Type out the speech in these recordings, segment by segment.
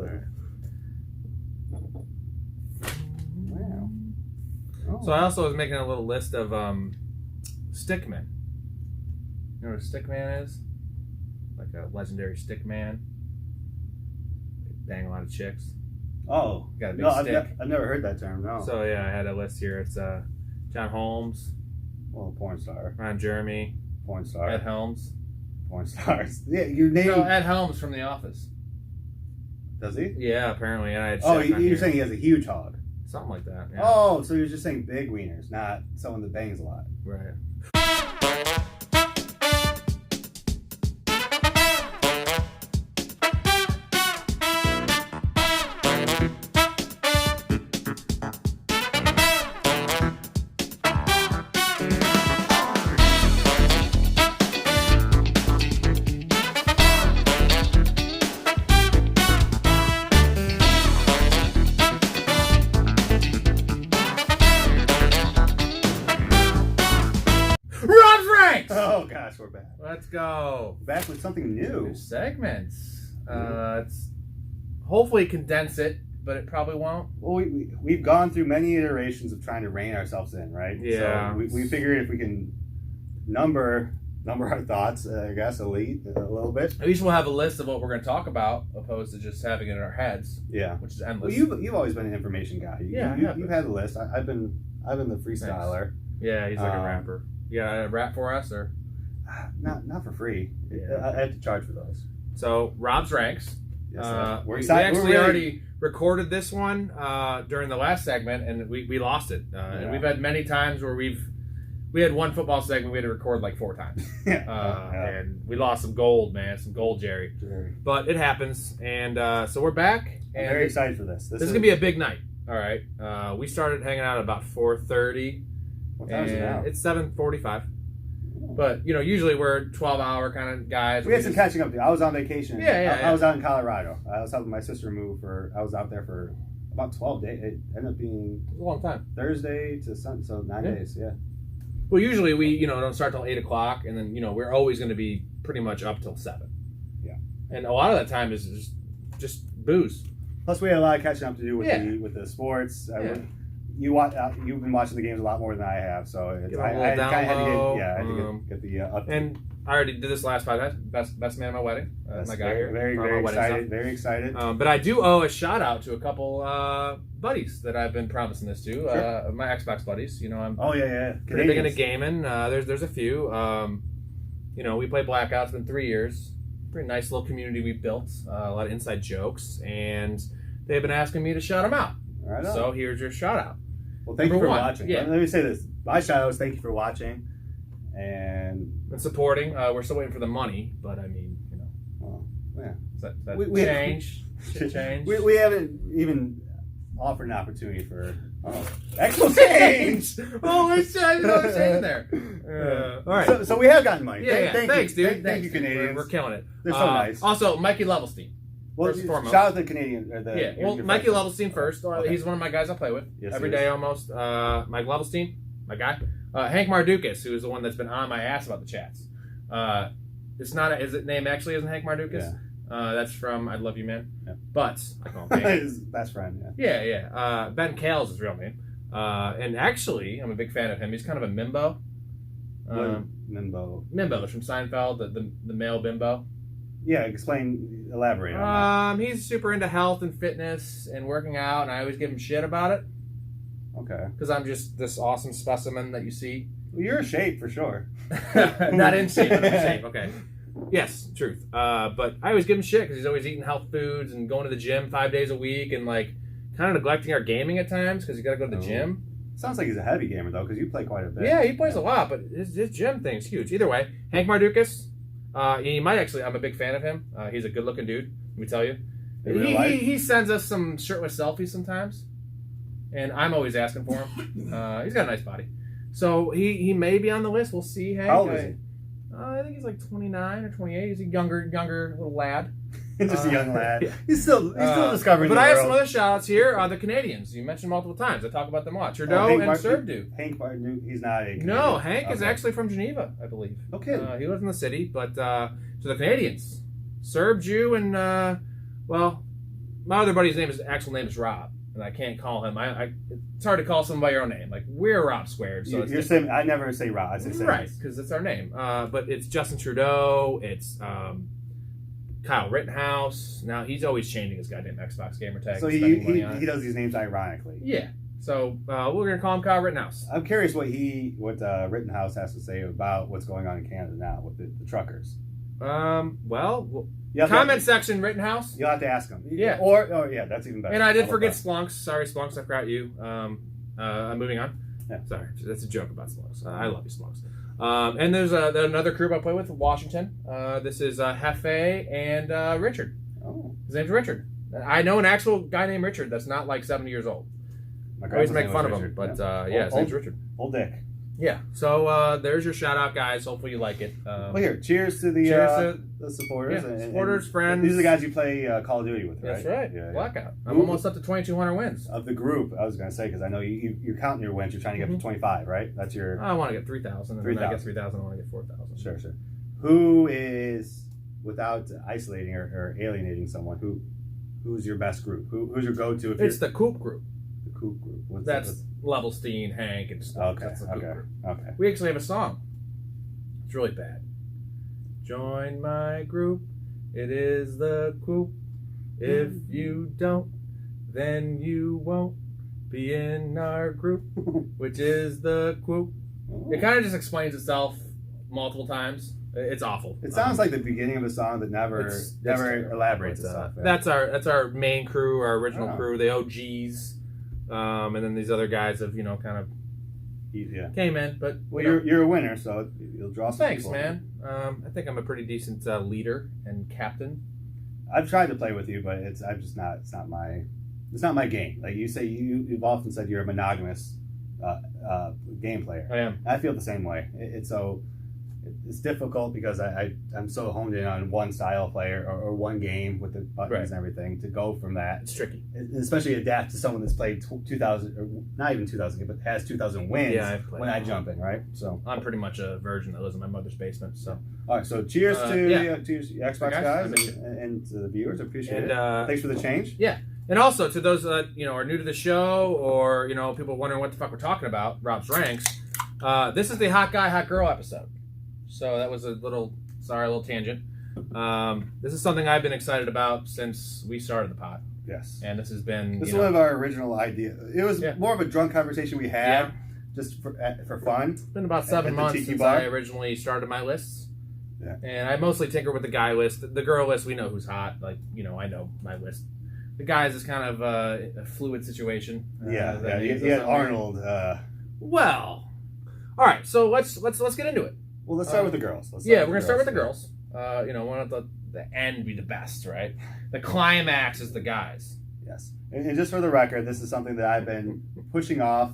but Right. wow. Oh. So I also was making a little list of stickmen. You know what a stickman is? Like a legendary stickman. They bang a lot of chicks. Oh, Got a big no, stick. I've never heard that term. No. So yeah, I had a list here. It's John Holmes, Well, porn star, Ron Jeremy, porn star, Ed Helms. porn stars. Yeah, your name. No, Ed Helms from The Office. Does he? Yeah, apparently. And I had Oh, Chef on you're here. saying he has a huge hog. Something like that. Yeah. Oh, so you're just saying big wieners, not someone that bangs a lot. Right. Oh gosh, we're back. Let's go. Back with something new. New segments. It's hopefully condense it, but it probably won't. Well, we've gone through many iterations of trying to rein ourselves in, right? Yeah. So we figured if we can number our thoughts, I guess, elite a little bit. At least we'll have a list of what we're going to talk about, opposed to just having it in our heads. Yeah. Which is Well, endless. you've always been an information guy. You've had a list. I've been the freestyler. Yeah, he's like a rapper. You got a rap for us, or Not for free. Yeah. I had to charge for those. So Rob's ranks. Yes, we're We excited. actually already recorded this one during the last segment, and we lost it. And we've had many times where we had one football segment we had to record like 4 times. And we lost some gold, man. Some gold, Jerry. But it happens. And so we're back. I'm And very excited for this. This is going to be a big night. All right. We started hanging out at about 4:30. What time is it now? It's 7:45. But, usually we're 12-hour kind of guys. We had some catching up to do. I was on vacation. Yeah. I was out in Colorado. I was helping my sister move I was out there for about 12 days. It ended up being a long time. Thursday to Sunday, so 9 days, yeah. Well, usually we, don't start till 8 o'clock, and then, we're always going to be pretty much up till 7. Yeah. And a lot of that time is just booze. Plus, we had a lot of catching up to do with the sports. You've been watching the games a lot more than I have, so I had to get the update. And I already did this last podcast. Best man at my wedding. My guy here. Very excited. Very excited. But I do owe a shout out to a couple buddies that I've been promising this to. Sure. My Xbox buddies. I'm pretty Canadians. big into gaming. There's a few. We play Blackout. It's been 3 years. Pretty nice little community we've built. A lot of inside jokes, and they've been asking me to shout them out. Right on. So here's your shout out. Well, thank you for watching. Yeah. Let me say this. My shout out is thank you for watching and supporting. We're still waiting for the money, but I mean, Well, yeah. That We change. Should change. We haven't even offered an opportunity for actual change. Holy shit! I didn't know there's change there. All right. So we have gotten money. Yeah. Thanks, dude. Thank you, Canadians. We're killing it. They're so nice. Also, Mikey Levelstein. Well, first and foremost. shout out to the Canadian. Mikey Levelstein first. Okay. He's one of my guys I play with Yes, every day almost. Mike Levelstein, my guy. Hank Mardukis, who is the one that's been on my ass about the chats. It's not. His name actually isn't Hank Mardukis. Yeah. That's from I Love You Man. Yeah. But I call him Hank. His best friend. Yeah. Ben Kale's his real name. And actually, I'm a big fan of him. He's kind of a bimbo. Mimbo. Mimbo from Seinfeld, the male bimbo. Yeah, elaborate on that. He's super into health and fitness and working out, and I always give him shit about it. Okay. Because I'm just this awesome specimen that you see. Well, you're in shape for sure. Not in shape, but in shape. Okay. Yes, truth. But I always give him shit because he's always eating health foods and going to the gym 5 days a week and like kind of neglecting our gaming at times because you got to go to the gym. Sounds like he's a heavy gamer though, because you play quite a bit. Yeah, he plays a lot, but his gym thing's huge. Either way, Hank Mardukis. He might actually. I'm a big fan of him. He's a good-looking dude. Let me tell you. He sends us some shirtless selfies sometimes, and I'm always asking for him. He's got a nice body, so he may be on the list. We'll see. Hank. How old is he? I think he's like 29 or 28. He's a younger little lad. Just a young lad. Yeah. He's still discovering. But the I have world. some other shout-outs here. The Canadians. You mentioned multiple times. I talk about them a lot. Trudeau and Serb. Hank Martin, he's not a Canadian. No, Hank is actually from Geneva, I believe. Okay. He lives in the city, but so the Canadians, Serb, Jew, and my other buddy's actual name is Rob, and I can't call him. It's hard to call someone by your own name. Like, we're Rob Squared. So you're saying, I never say Rob. I say Simmons. Right, because it's our name. But it's Justin Trudeau. It's Kyle Rittenhouse. Now, he's always changing his goddamn Xbox gamer tag. So he does these names ironically. Yeah. So we're going to call him Kyle Rittenhouse. I'm curious what Rittenhouse has to say about what's going on in Canada now with the truckers. Well, comment section, Rittenhouse. You'll have to ask him. Yeah. Or yeah, that's even better. And I did forget Splunks. Sorry, Splunks, I forgot you. I'm moving on. Yeah. Sorry, that's a joke about Splunks. I love you, Splunks. And there's another group I play with, Washington. This is Hefe and Richard. Oh. His name's Richard. I know an actual guy named Richard that's not like 70 years old. I always make fun of him, but his name's Richard. Old Dick. Yeah. So there's your shout out, guys. Hopefully you like it. Well, here, cheers to the supporters. Yeah, supporters, friends. These are the guys you play Call of Duty with, right? That's right. Yeah, Blackout. I'm almost up to 2,200 wins. Of the group, I was going to say, because I know you're counting your wins. You're trying to get to 25, right? That's your... I want to get 3,000. And 3, then I get 3,000, I want to get 4,000. Sure. Who is, without isolating or alienating someone, who's your best group? Who's your go-to? It's the Coop group. The Coop group. That's Levelstein, Hank, and stuff. Okay. That's the Coop group. Okay. We actually have a song. It's really bad. Join my group. It is the Coop. If you don't, then you won't be in our group, which is the Coop. It kind of just explains itself multiple times. It's awful. It sounds like the beginning of a song that never elaborates itself. That's our main crew, our original crew, the OGs, and then these other guys have kind of came in. But you're a winner, so you'll draw some thanks, people. Man. I think I'm a pretty decent leader and captain. I've tried to play with you, but it's not my game. Like you say, you've often said you're a monogamous game player. I am. I feel the same way. It's difficult because I'm so honed in on one style of player or one game with the buttons and everything to go from that. It's tricky. Especially adapt to someone that's played 2,000, or not even 2,000, but has 2,000 wins when I jump in, right? So I'm pretty much a virgin that lives in my mother's basement. So all right, so cheers to the Xbox guys and to the viewers. Appreciate it. Thanks for the change. Yeah. And also to those that are new to the show or people wondering what the fuck we're talking about, Rob's Ranks. This is the Hot Guy, Hot Girl episode. So that was a little tangent. This is something I've been excited about since we started the pod. Yes. And this has been... This is one of our original ideas. It was more of a drunk conversation we had just for fun. It's been about 7 months since I originally started my lists. Yeah. And I mostly tinker with the guy list. The girl list, we know who's hot. Like, I know my list. The guys is kind of a fluid situation. You had Arnold. Well, all right. So let's get into it. Well, let's start with the girls. We're gonna start with the girls. Want the end be the best, right? The climax is the guys. Yes, and just for the record, this is something that I've been pushing off.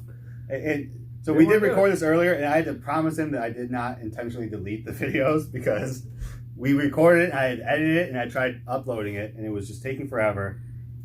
So we did record this earlier, and I had to promise him that I did not intentionally delete the videos because we recorded it, I had edited it, and I tried uploading it, and it was just taking forever.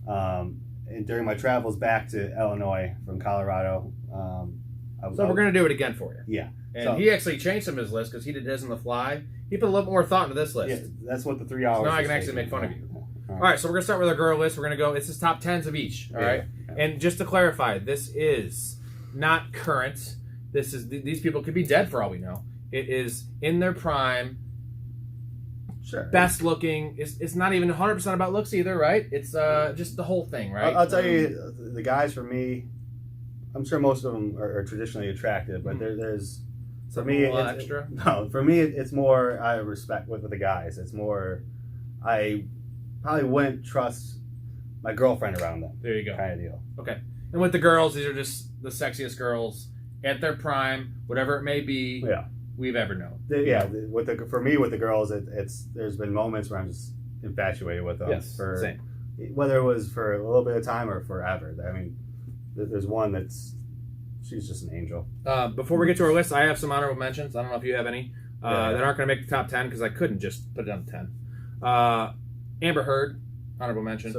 And during my travels back to Illinois from Colorado, we're gonna do it again for you. Yeah. And he actually changed some of his list because he did his on the fly. He put a little more thought into this list. Yeah, that's what the 3 hours. So now I can actually make fun of you. All right, so we're gonna start with our girl list. We're gonna go. It's just top 10s of each. All right. Yeah. And just to clarify, this is not current. This is these people could be dead for all we know. It is in their prime. Sure. Best looking. It's not even 100% about looks either, right? It's just the whole thing, right? I'll tell you, the guys for me, I'm sure most of them are traditionally attractive, but there's. For me, it's more I respect with the guys. It's more I probably wouldn't trust my girlfriend around them. There you go. Kind of deal. Okay. And with the girls, these are just the sexiest girls at their prime, whatever it may be. Yeah. We've ever known. For me with the girls, there's been moments where I'm just infatuated with them. Yes. Same. Whether it was for a little bit of time or forever. I mean, there's one that's. She's just an angel. Before we get to our list, I have some honorable mentions. I don't know if you have any that aren't going to make the top 10 because I couldn't just put it on 10. Amber Heard, honorable mention.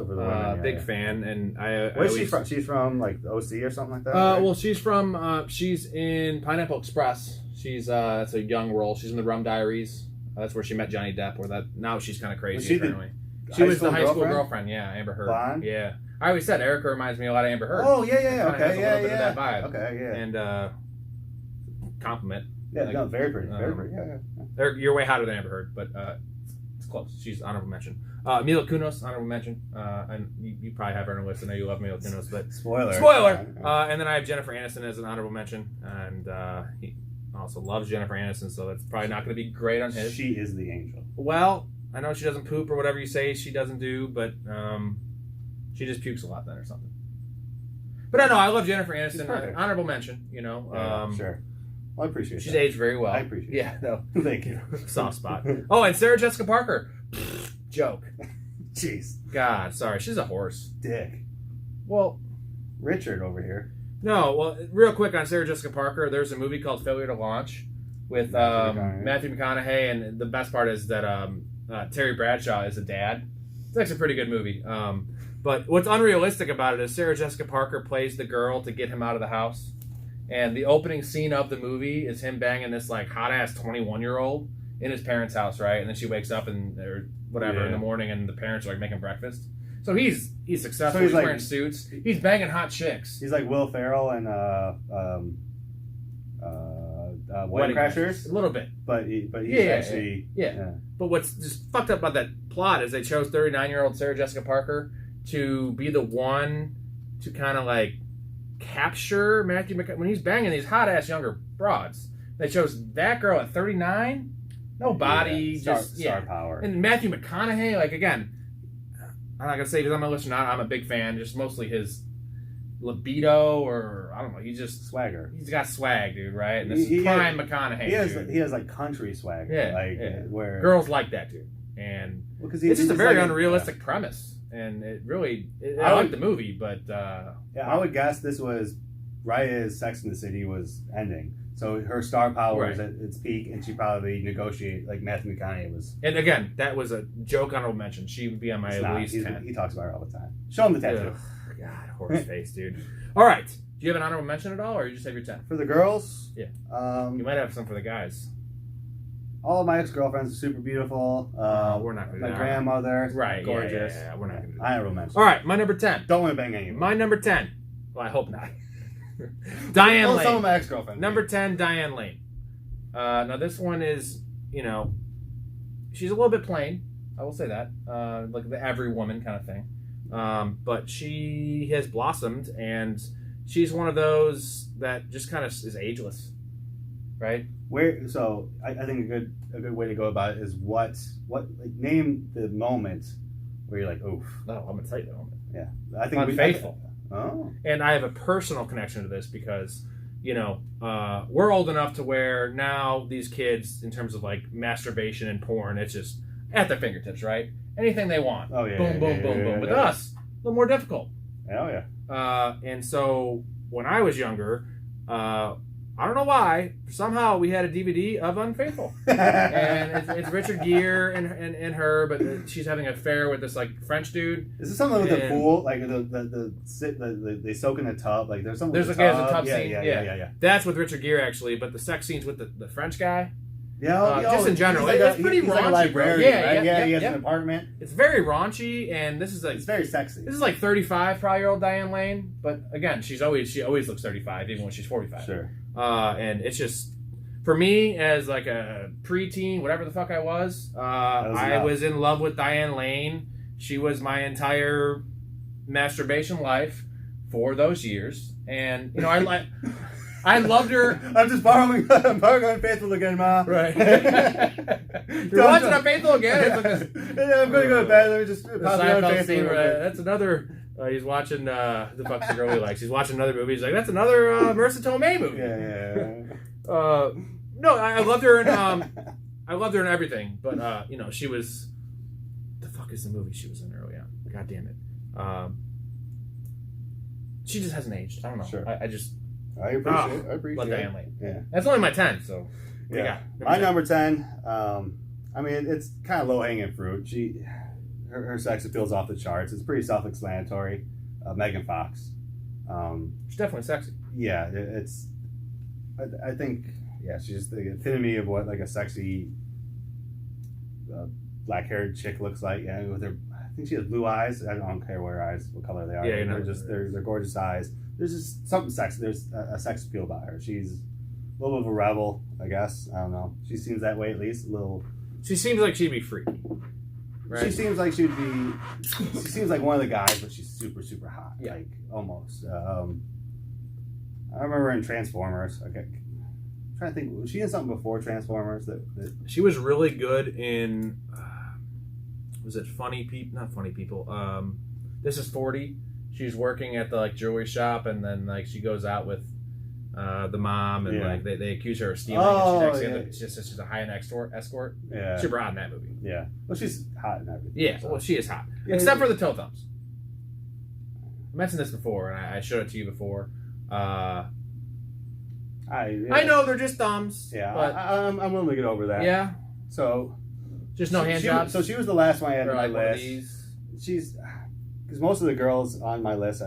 Big fan, and Where's she from? She's from like OC or something like that. Well, she's in Pineapple Express. That's a young role. She's in the Rum Diaries. That's where she met Johnny Depp. Now she's kind of crazy. Apparently. She was the high school girlfriend. Yeah, Amber Heard. Blonde? Yeah. I always said Erica reminds me a lot of Amber Heard. Oh, yeah. Okay, has a little bit yeah. of that vibe. Okay, yeah. And compliment. Yeah, no, very pretty. Very pretty. Yeah. You're way hotter than Amber Heard, but it's close. She's honorable mention. Mila Kunis, honorable mention. And you probably have her on a list. I know you love Mila Kunis, but spoiler. And then I have Jennifer Aniston as an honorable mention, and he also loves Jennifer Aniston, so that's probably not going to be great on his. She is the angel. Well, I know she doesn't poop or whatever you say she doesn't do, but she just pukes a lot then or something. But I know I love Jennifer Aniston. Honorable mention, you know. Sure. Well, I appreciate She's that. aged very well. I appreciate it. Yeah, no. Thank you. Soft spot. Oh, and Sarah Jessica Parker. Joke. Jeez. God, sorry. She's a horse. Dick. Well, Richard over here. No, well, real quick on Sarah Jessica Parker, there's a movie called Failure to Launch with Matthew McConaughey, and the best part is that Terry Bradshaw is a dad. It's actually a pretty good movie. But what's unrealistic about it is Sarah Jessica Parker plays the girl to get him out of the house. And the opening scene of the movie is him banging this like hot ass 21-year-old in his parents' house, right? And then she wakes up and or whatever in the morning, and the parents are like making breakfast. So he's successful. So he's like, wearing suits. He's banging hot chicks. He's like Will Ferrell and Wedding Crashers. A little bit, but he's actually. But what's just fucked up about that plot is they chose 39-year-old Sarah Jessica Parker to be the one to kind of like capture Matthew McConaughey when he's banging these hot ass younger broads. They chose that girl at 39, no body, star power, and Matthew McConaughey. Like again, I'm not gonna say because I'm a listener. I'm a big fan. Just mostly his libido, or I don't know. He's just swagger. He's got swag, dude. Right? And this is prime McConaughey. He has like country swagger. Where girls like that dude, and it's just a very unrealistic premise. And it really, I like the movie, but I would guess this was right as Sex and the City was ending. So her star power was at its peak, and she probably negotiated like Matthew McConaughey was. And again, that was a joke honorable mention. She would be on my at least 10. He talks about her all the time. Show him the tattoo. God, horse face, dude. All right, do you have an honorable mention at all, or you just have your 10 for the girls? Yeah, you might have some for the guys. All of my ex-girlfriends are super beautiful. We're not going to do that. My grandmother, right? Gorgeous. Yeah, we're not going to do that. I honorable mention. All right, my number 10. Don't want to bang anyone. My number 10. Well, I hope not. Diane Lane. Some of my ex-girlfriends. Number 10, Diane Lane. Now this one is, you know, she's a little bit plain. I will say that, like the every woman kind of thing. But she has blossomed, and she's one of those that just kind of is ageless, right? So I think a good way to go about it is what like name the moment where you're like, oof. Oh, I'm gonna tell you the moment. Yeah, I think Unfaithful. Oh. And I have a personal connection to this because, you know, we're old enough to where now these kids, in terms of like masturbation and porn, it's just at their fingertips, right? Anything they want. Oh yeah. Boom, boom, boom, boom. With us, a little more difficult. Oh yeah. And so when I was younger, I don't know why. Somehow we had a DVD of Unfaithful, and it's Richard Gere and her, but she's having an affair with this like French dude. Is this something with the pool, like they soak in a tub? Like there's something. There's with a tub scene. Yeah. That's with Richard Gere actually, but the sex scenes with the French guy. Yeah, just in general, it's pretty raunchy. Like a librarian, right? He has an apartment. It's very raunchy, and this is like it's very sexy. This is like 35 probably year old Diane Lane, but again, she always looks 35 even when she's 45. Sure. And it's just for me as like a preteen, whatever the fuck I was, I was in love with Diane Lane. She was my entire masturbation life for those years, and you know I loved her. I'm just borrowing Unfaithful again, Ma. Right. You're watching Unfaithful again? I'm going to go to bed. Let me just pop Unfaithful. That's another... he's watching... the fuck's the girl he likes? He's watching another movie. He's like, that's another Marissa Tomei movie. Yeah. No, I loved her in... I loved her in everything. But, you know, she was... The fuck is the movie she was in early on? God damn it. She just hasn't aged. I don't know. Sure. I just... I appreciate love Diane Lane. Yeah. That's only my 10, so... Yeah. My number 10, I mean, it's kind of low-hanging fruit. Her sex appeal's off the charts. It's pretty self-explanatory. Megan Fox. She's definitely sexy. Yeah, it's... I think, yeah, she's the epitome of what, like, a sexy black-haired chick looks like. Yeah, with her think she has blue eyes. I don't care what color they are. Yeah, they're gorgeous eyes. There's just something sexy. There's a sex appeal about her. She's a little bit of a rebel, I guess. I don't know. She seems that way at least. A little. She seems like she'd be freaky. Right? She seems like she'd be. She seems like one of the guys, but she's super, super hot. Yeah. Like almost. I remember in Transformers. Okay, I'm trying to think. Was she in something before Transformers? That She was really good in. Was it Funny People? Not Funny People. This is 40. She's working at the jewelry shop, and then she goes out with the mom, and they accuse her of stealing. And she's a high-end escort. Yeah, super hot in that movie. Yeah, well, she's hot in everything. Yeah, so. well, she is hot, except for the toe thumbs. I mentioned this before, and I showed it to you before. I know they're just thumbs. Yeah, but I'm willing to get over that. Yeah. So, just no hand jobs. So she was the last one I had on my list. These. She's because most of the girls on my list,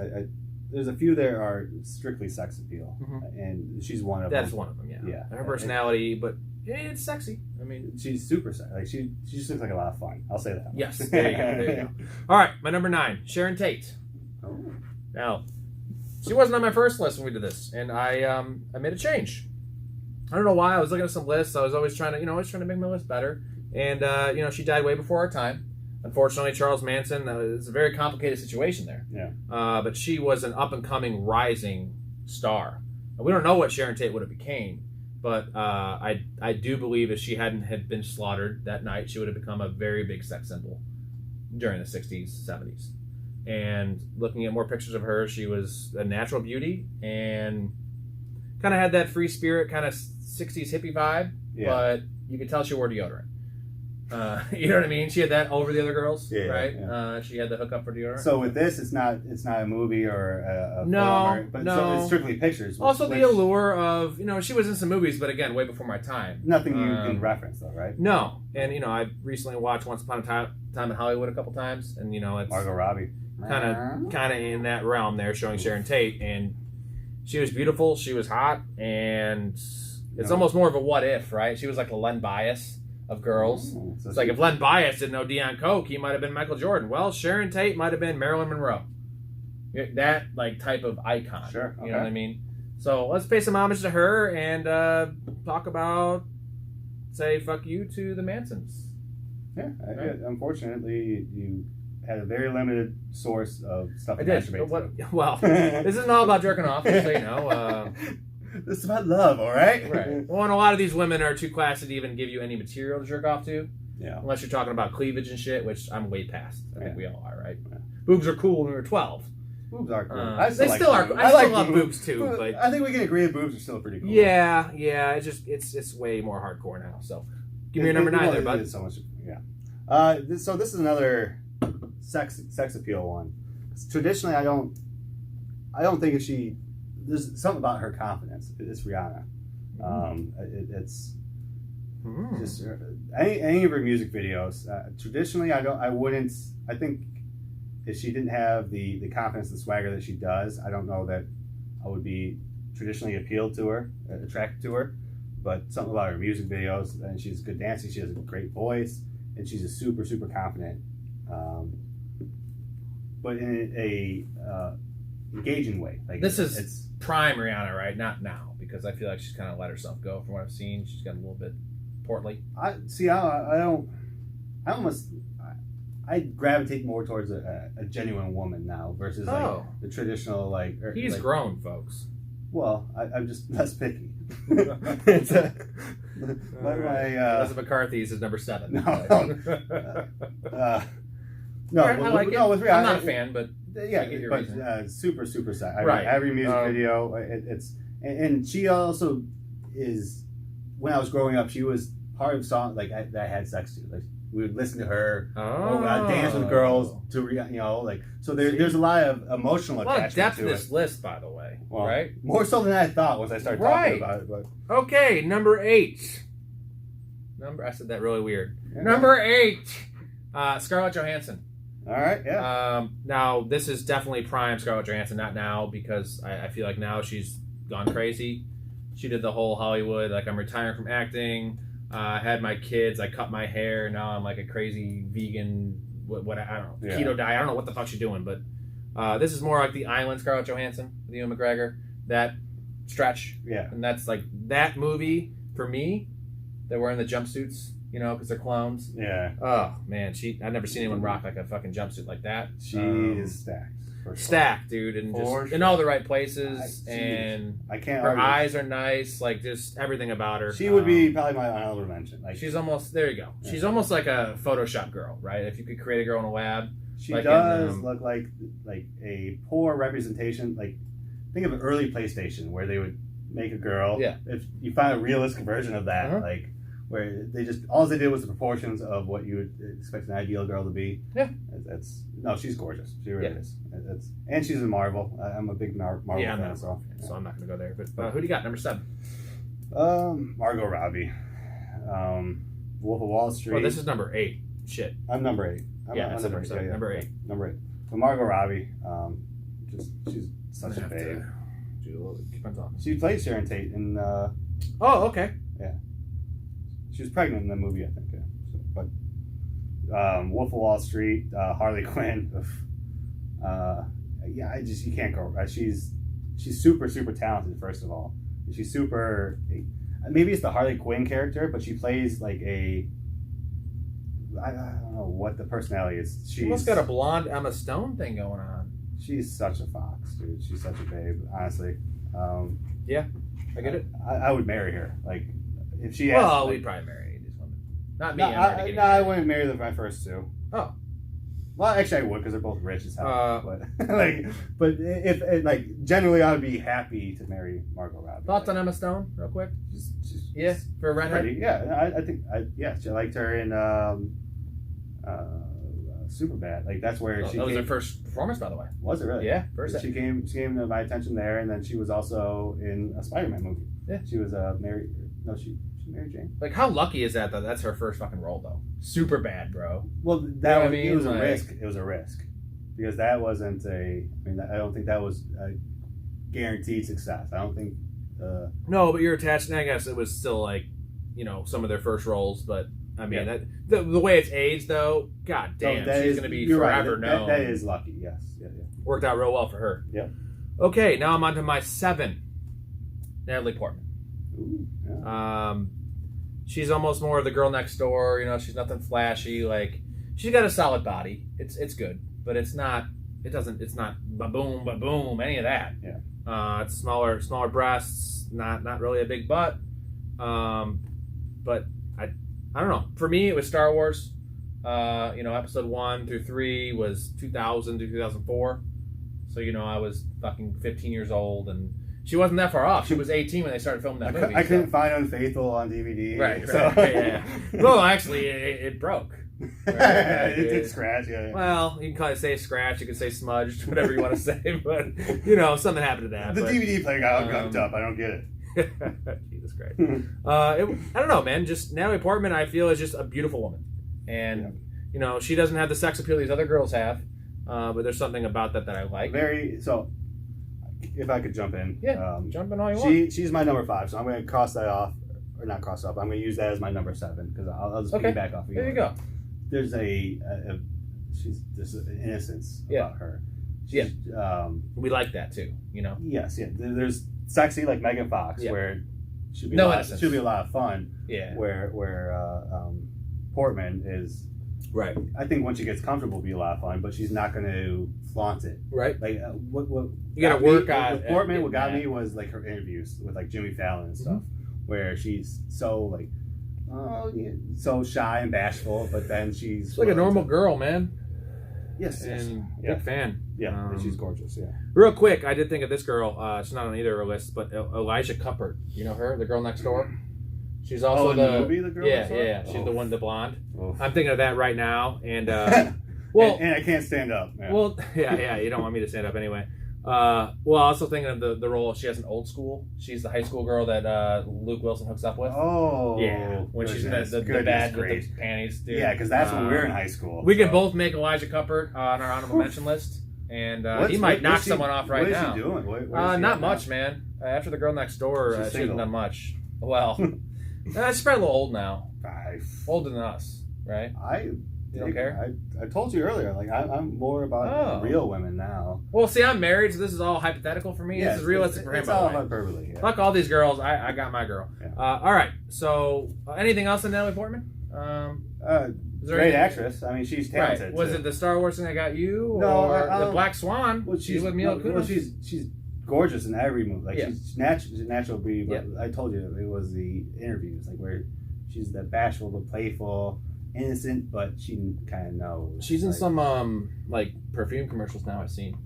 there's a few that are strictly sex appeal, and she's one of them. That's one of them. Yeah. Yeah. Her personality, but it's sexy. I mean, she's super sexy. She just looks like a lot of fun. I'll say that. Yes. There you go. There you go. All right, my number 9, Sharon Tate. Oh. Now, she wasn't on my first list when we did this, and I made a change. I don't know why. I was looking at some lists. I was always trying to make my list better. And she died way before our time. Unfortunately, Charles Manson. It's a very complicated situation there. Yeah. But she was an up and coming, rising star. And we don't know what Sharon Tate would have became, but I do believe if she hadn't had been slaughtered that night, she would have become a very big sex symbol during the 60s, 70s. And looking at more pictures of her, she was a natural beauty and kind of had that free spirit, kind of 60s hippie vibe. Yeah. But you could tell she wore deodorant. You know what I mean? She had that over the other girls, right? Yeah. She had the hookup for deodorant. So with this, it's not a movie or a film, but so it's strictly pictures. Also, the allure of she was in some movies, but again, way before my time. Nothing you can reference, though, right? No, and I recently watched Once Upon a Time in Hollywood a couple times, and it's Margot Robbie, kind of in that realm there, showing Sharon Tate, and she was beautiful, she was hot, and it's almost more of a what if, right? She was like a Len Bias of girls. So it's like if Len Bias didn't know Dion Coke, he might have been Michael Jordan. Well, Sharon Tate might have been Marilyn Monroe. That type of icon. Sure. Okay. You know what I mean? So let's pay some homage to her and talk about, say, fuck you to the Mansons. Yeah. Right? Unfortunately, you had a very limited source of stuff to masturbate to. Well, this isn't all about jerking off, just so you know. This is about love, all right? Right. Well, and a lot of these women are too classy to even give you any material to jerk off to. Yeah. Unless you're talking about cleavage and shit, which I'm way past. I think we all are, right? Yeah. Boobs are cool when we were 12. Boobs are cool. They still are. I still love boobs too. But I think we can agree that boobs are still pretty cool. Yeah. It's way more hardcore now. So give me your number 9 there, bud. So much. Yeah. So this is another sex appeal one. Traditionally, I don't think there's something about her confidence. It's Rihanna. It's just any of her music videos. Traditionally, I think if she didn't have the confidence and swagger that she does, I don't know that I would be traditionally attracted to her. But something about her music videos, and she's a good dancer. She has a great voice, and she's a super, super confident. But in a engaging way. It's prime Rihanna, right? Not now, because I feel like she's kind of let herself go from what I've seen. She's got a little bit portly. I gravitate more towards a genuine woman now versus the traditional He's grown, folks. Well, I'm just less picky. Elizabeth McCarthy's is number 7. No, I like it. With Rihanna, I'm not a fan, but super, super sad. Right. Every music video, and she also is. When I was growing up, she was part of songs that I had sex to. Like we would listen to her, dance with girls to So there's a lot of emotional attachment. A lot of depth to to this it. list, by the way. Well, right? More so than I thought once I started talking about it. But. Okay, number 8. I said that really weird. Yeah. Number 8, Scarlett Johansson. All right, yeah. Now, this is definitely prime Scarlett Johansson, not now, because I feel like now she's gone crazy. She did the whole Hollywood, I'm retiring from acting, I had my kids, I cut my hair, now I'm like a crazy vegan what I don't know, Yeah. keto diet. I don't know what the fuck she's doing, but this is more like The Island, Scarlett Johansson, with Ewan McGregor. That stretch, Yeah. and that's like that movie for me. They're wearing the jumpsuits, you know, because they're clones. Yeah. Oh man, I've never seen anyone rock like a fucking jumpsuit like that. She is stacked. Stacked, dude, and just in all the right places, and I can't. Her argue. eyes are nice, like just everything about her. She would be probably my honorable mention. Like she's almost there. You go. Yeah. She's almost like a Photoshop girl, right? If you could create a girl in a lab, she like does look like a poor representation. Like think of an early PlayStation where they would make a girl. Yeah. If you find a realistic version of that, like where they just all they did was the proportions of what you would expect an ideal girl to be. Yeah. That's no, she's gorgeous. She really Yeah. is. And she's in Marvel. I'm a big Marvel fan, I'm so I'm not gonna go there. But who do you got? Number 7. Margot Robbie. Wolf of Wall Street. Oh, this is number 8. Shit. I'm number 8. That's number 8. Number 8. Number 8. So Margot Robbie, she's such a I'm gonna have babe. to do a little, keep on talking. She played Sharon Tate in. Oh, okay. Yeah. She was pregnant in the movie, I think. Yeah. So, but Wolf of Wall Street, Harley Quinn. Yeah, you can't go. She's super talented. First of all, she's super. Maybe it's the Harley Quinn character, but she plays like a. I don't know what the personality is. She's almost got a blonde Emma Stone thing going on. She's such a fox, dude. She's such a babe, honestly. Yeah, I get it. I would marry her. Like, if she. Well, we'd probably marry these women. Not me. I wouldn't marry my first two. Oh. Well, actually, I would because they're both rich as hell. But if generally, I would be happy to marry Margot Robbie. Thoughts on Emma Stone, real quick? She's for a redhead. Pretty, yeah, I think I liked her in Superbad. Like that's where she. That was her first performance, by the way. Was it really? Yeah, first. She came to my attention there, and then she was also in a Spider-Man movie. Yeah, she was Mary. No, she Mary Jane. Like, how lucky is that? That's her first fucking role, though. Super-Bad, bro. Well, it was a risk. It was a risk because that wasn't a. I mean, I don't think that was a guaranteed success. I don't think. No, but you're attached, and I guess it was still like, some of their first roles, but. I mean, the way it's aged, though, god damn, she's going to be forever known. That is lucky, yes. Yeah. Worked out real well for her. Yeah. Okay, now I'm on to my 7. Natalie Portman. Ooh, yeah. She's almost more of the girl next door. She's nothing flashy. Like, she's got a solid body. It's good, but it's not ba-boom, ba-boom, any of that. Yeah. It's smaller breasts, not really a big butt. But I don't know. For me, it was Star Wars. Episode 1 through 3 was 2000 to 2004. So, I was fucking 15 years old, and she wasn't that far off. She was 18 when they started filming that movie. I couldn't find Unfaithful on DVD. Right. So. Yeah. Well, actually, it broke. Right? It did scratch, yeah. Well, you can call it say scratch, you can say smudged, whatever you want to say, but, something happened to that. The DVD player got gunked up. I don't get it. Jesus Christ. I don't know, man. Just Natalie Portman, I feel, is just a beautiful woman. And, she doesn't have the sex appeal these other girls have, but there's something about that I like. So, if I could jump in. Yeah, jump in all you want. She's my number 5, so I'm going to cross that off. Or not cross off. I'm going to use that as my number 7, because I'll just piggyback off of you. There you go. There's there's an innocence about her. We like that, too, Yes, yeah. There's sexy like Megan Fox, where she'll be a lot of fun. Yeah. Where Portman is right. I think once she gets comfortable, it'll be a lot of fun, but she's not going to flaunt it. Right. Like what you got to work on. With Portman, what got me was like her interviews with like Jimmy Fallon and stuff, where she's so like so shy and bashful, but then she's like a normal girl, man. Yes. Big fan. Yeah, and she's gorgeous. Yeah. Real quick, I did think of this girl. She's not on either of our lists, but Elijah Cuppert. You know her, the girl next door. She's also the movie, the girl next door? Yeah. She's the one, the blonde. Oh. I'm thinking of that right now, and well, and I can't stand up. Man. Well, yeah. You don't want me to stand up anyway. Also thinking of the role. She has an old school. She's the high school girl that Luke Wilson hooks up with. Oh, yeah. When she's in the bad with the panties, dude. Yeah, because that's when we were in high school. We can both make Elijah Cuppert on our honorable mention list. And he might knock someone off right now. What is she doing? What is not much, man. After the girl next door, she hasn't done much. Well, she's probably a little old now. 5. Older than us, right? You don't care? I told you earlier, like I'm more about real women now. Well, see, I'm married, so this is all hypothetical for me. This is realistic for him. It's all hyperbole. Yeah. Fuck all these girls. I got my girl. Yeah. All right. So, anything else on Natalie Portman? Great actress. I mean, she's talented. Right. Was it the Star Wars thing I got you? No, or the Black Swan? Well, she's with Mila Kunis. Well, she's gorgeous in every movie. Like she's natural beauty. But I told you it was the interviews, like where she's the bashful but playful, innocent, but she kind of knows. She's in some like perfume commercials now. I've seen.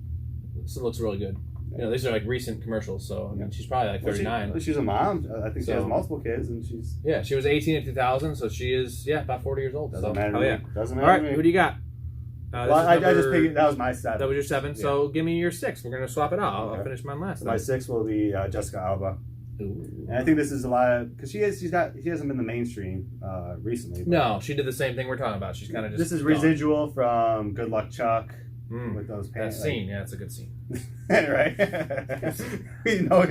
So it looks really good. You know, these are like recent commercials, so I mean, she's probably like 39. She's a mom. I think she has multiple kids, and she's she was 18 in 2000, so she is about 40 years old. Doesn't matter. Yeah, doesn't matter. All right, who do you got? I just picked. That was my 7. That was your 7. Yeah. So give me your 6. We're gonna swap it out. I'll finish mine last. My 6 will be Jessica Alba. Ooh. And I think this is a lot of because she hasn't been the mainstream recently. No, she did the same thing we're talking about. She's kind of just. This is residual from Good Luck Chuck. With those pants. That scene, it's a good scene. Right? You know,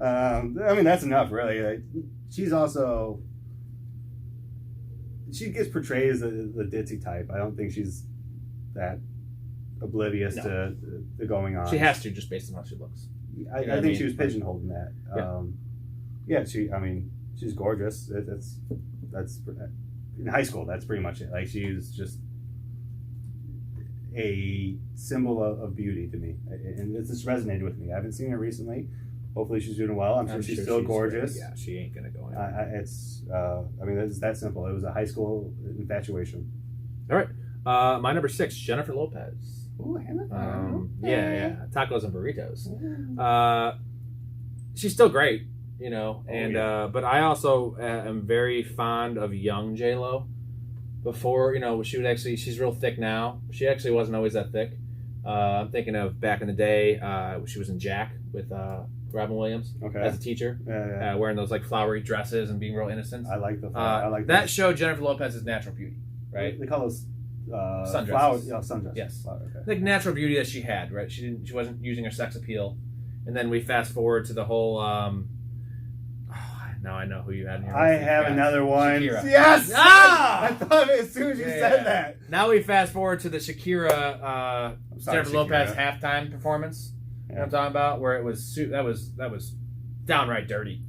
I mean, that's enough, really. Like, she's also... She gets portrayed as the ditzy type. I don't think she's that oblivious to the going on. She has to, just based on how she looks. I think she was pigeonholed in that. She's gorgeous. That's in high school, that's pretty much it. Like, she's just... a symbol of beauty to me, and it's just resonated with me. I haven't seen her recently. Hopefully she's doing well. I'm sure she's still gorgeous. Yeah, she ain't gonna go anywhere. It's that simple. It was a high school infatuation. All right, my number 6, Jennifer Lopez. Ooh, Hannah. Tacos and burritos. She's still great, you know, but I also am very fond of young J-Lo. Before, you know, she's real thick now. She actually wasn't always that thick. I'm thinking of back in the day, she was in Jack with Robin Williams as a teacher, wearing those like flowery dresses and being real innocent. I like that showed Jennifer Lopez's natural beauty, right? They call those sundresses. Flowers, sundresses. Yes, okay. Like natural beauty that she had, right? She wasn't using her sex appeal. And then we fast forward to the whole. Now I know who you had in your list. I have another one. Shakira. Yes! I thought of it as soon as you said that. Now we fast forward to the Shakira, Jennifer Lopez halftime performance. You know what I'm talking about? Where it was that was downright dirty.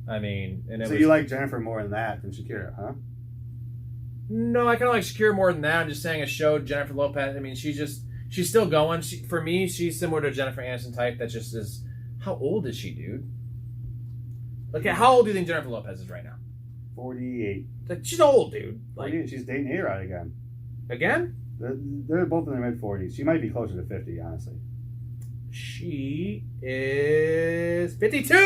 I mean, you like Jennifer more than Shakira, huh? No, I kind of like Shakira more than that. I'm just saying it showed Jennifer Lopez. I mean, she's still going. For me, she's similar to Jennifer Aniston type. That just is. How old is she, dude? Okay, how old do you think Jennifer Lopez is right now? 48. Like, she's old, dude. Like, 48. She's dating A-Rod again. Again? They're both in their mid-40s. She might be closer to 50, honestly. She is 52! That's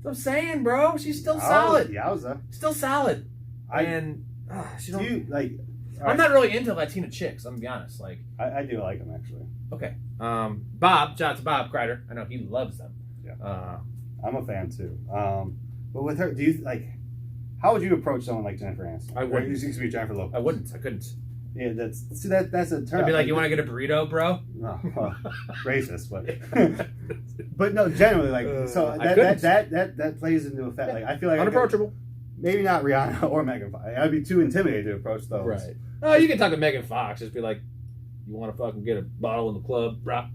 what I'm saying, bro. She's still solid. Yowza. Still solid. I'm not really into Latina chicks, I'm going to be honest. Like, I do like them, actually. Okay. Bob, shout out to Bob Kreider. I know he loves them. Yeah. I'm a fan too. But with her, do you how would you approach someone like Jennifer Aniston? I wouldn't. Used to be Jennifer Lopez. I wouldn't. I couldn't. Yeah, that's a term. I'd be like, you want to get a burrito, bro? No, racist, but no, generally, like that plays into effect. Like I feel like unapproachable. Maybe not Rihanna or Megan Fox. I'd be too intimidated to approach those. Right. Oh, you can talk to Megan Fox. Just be like, you want to fucking get a bottle in the club, brah?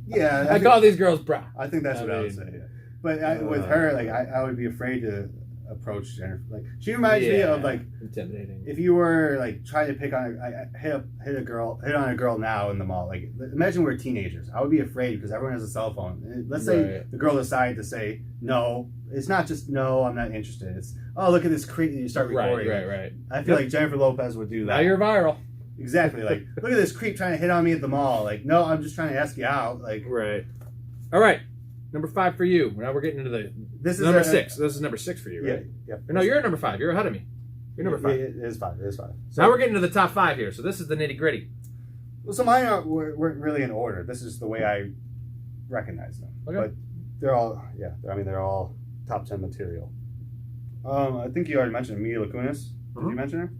Yeah, I call these girls brah. I think that's what I would say. Yeah. But with her, like I would be afraid to approach Jennifer. Like she reminds me of like intimidating. If you were like trying to pick on hit on a girl now in the mall. Like imagine we're teenagers. I would be afraid because everyone has a cell phone. Let's say the girl decided to say no. It's not just no, I'm not interested. It's look at this creep. You start recording. Right. I feel like Jennifer Lopez would do that. Now you're viral. Exactly. Like look at this creep trying to hit on me at the mall. Like no, I'm just trying to ask you out. Like right. All right. Number 5 for you. Now we're getting into number 6. This is number 6 for you, right? Yeah. No, you're at number 5. You're ahead of me. You're number 5. Yeah, it is 5. So now we're getting to the top 5 here. So this is the nitty gritty. Well, so mine weren't really in order. This is the way I recognize them. Okay. But they're all, they're all top 10 material. I think you already mentioned Mila Kunis. Did you mention her?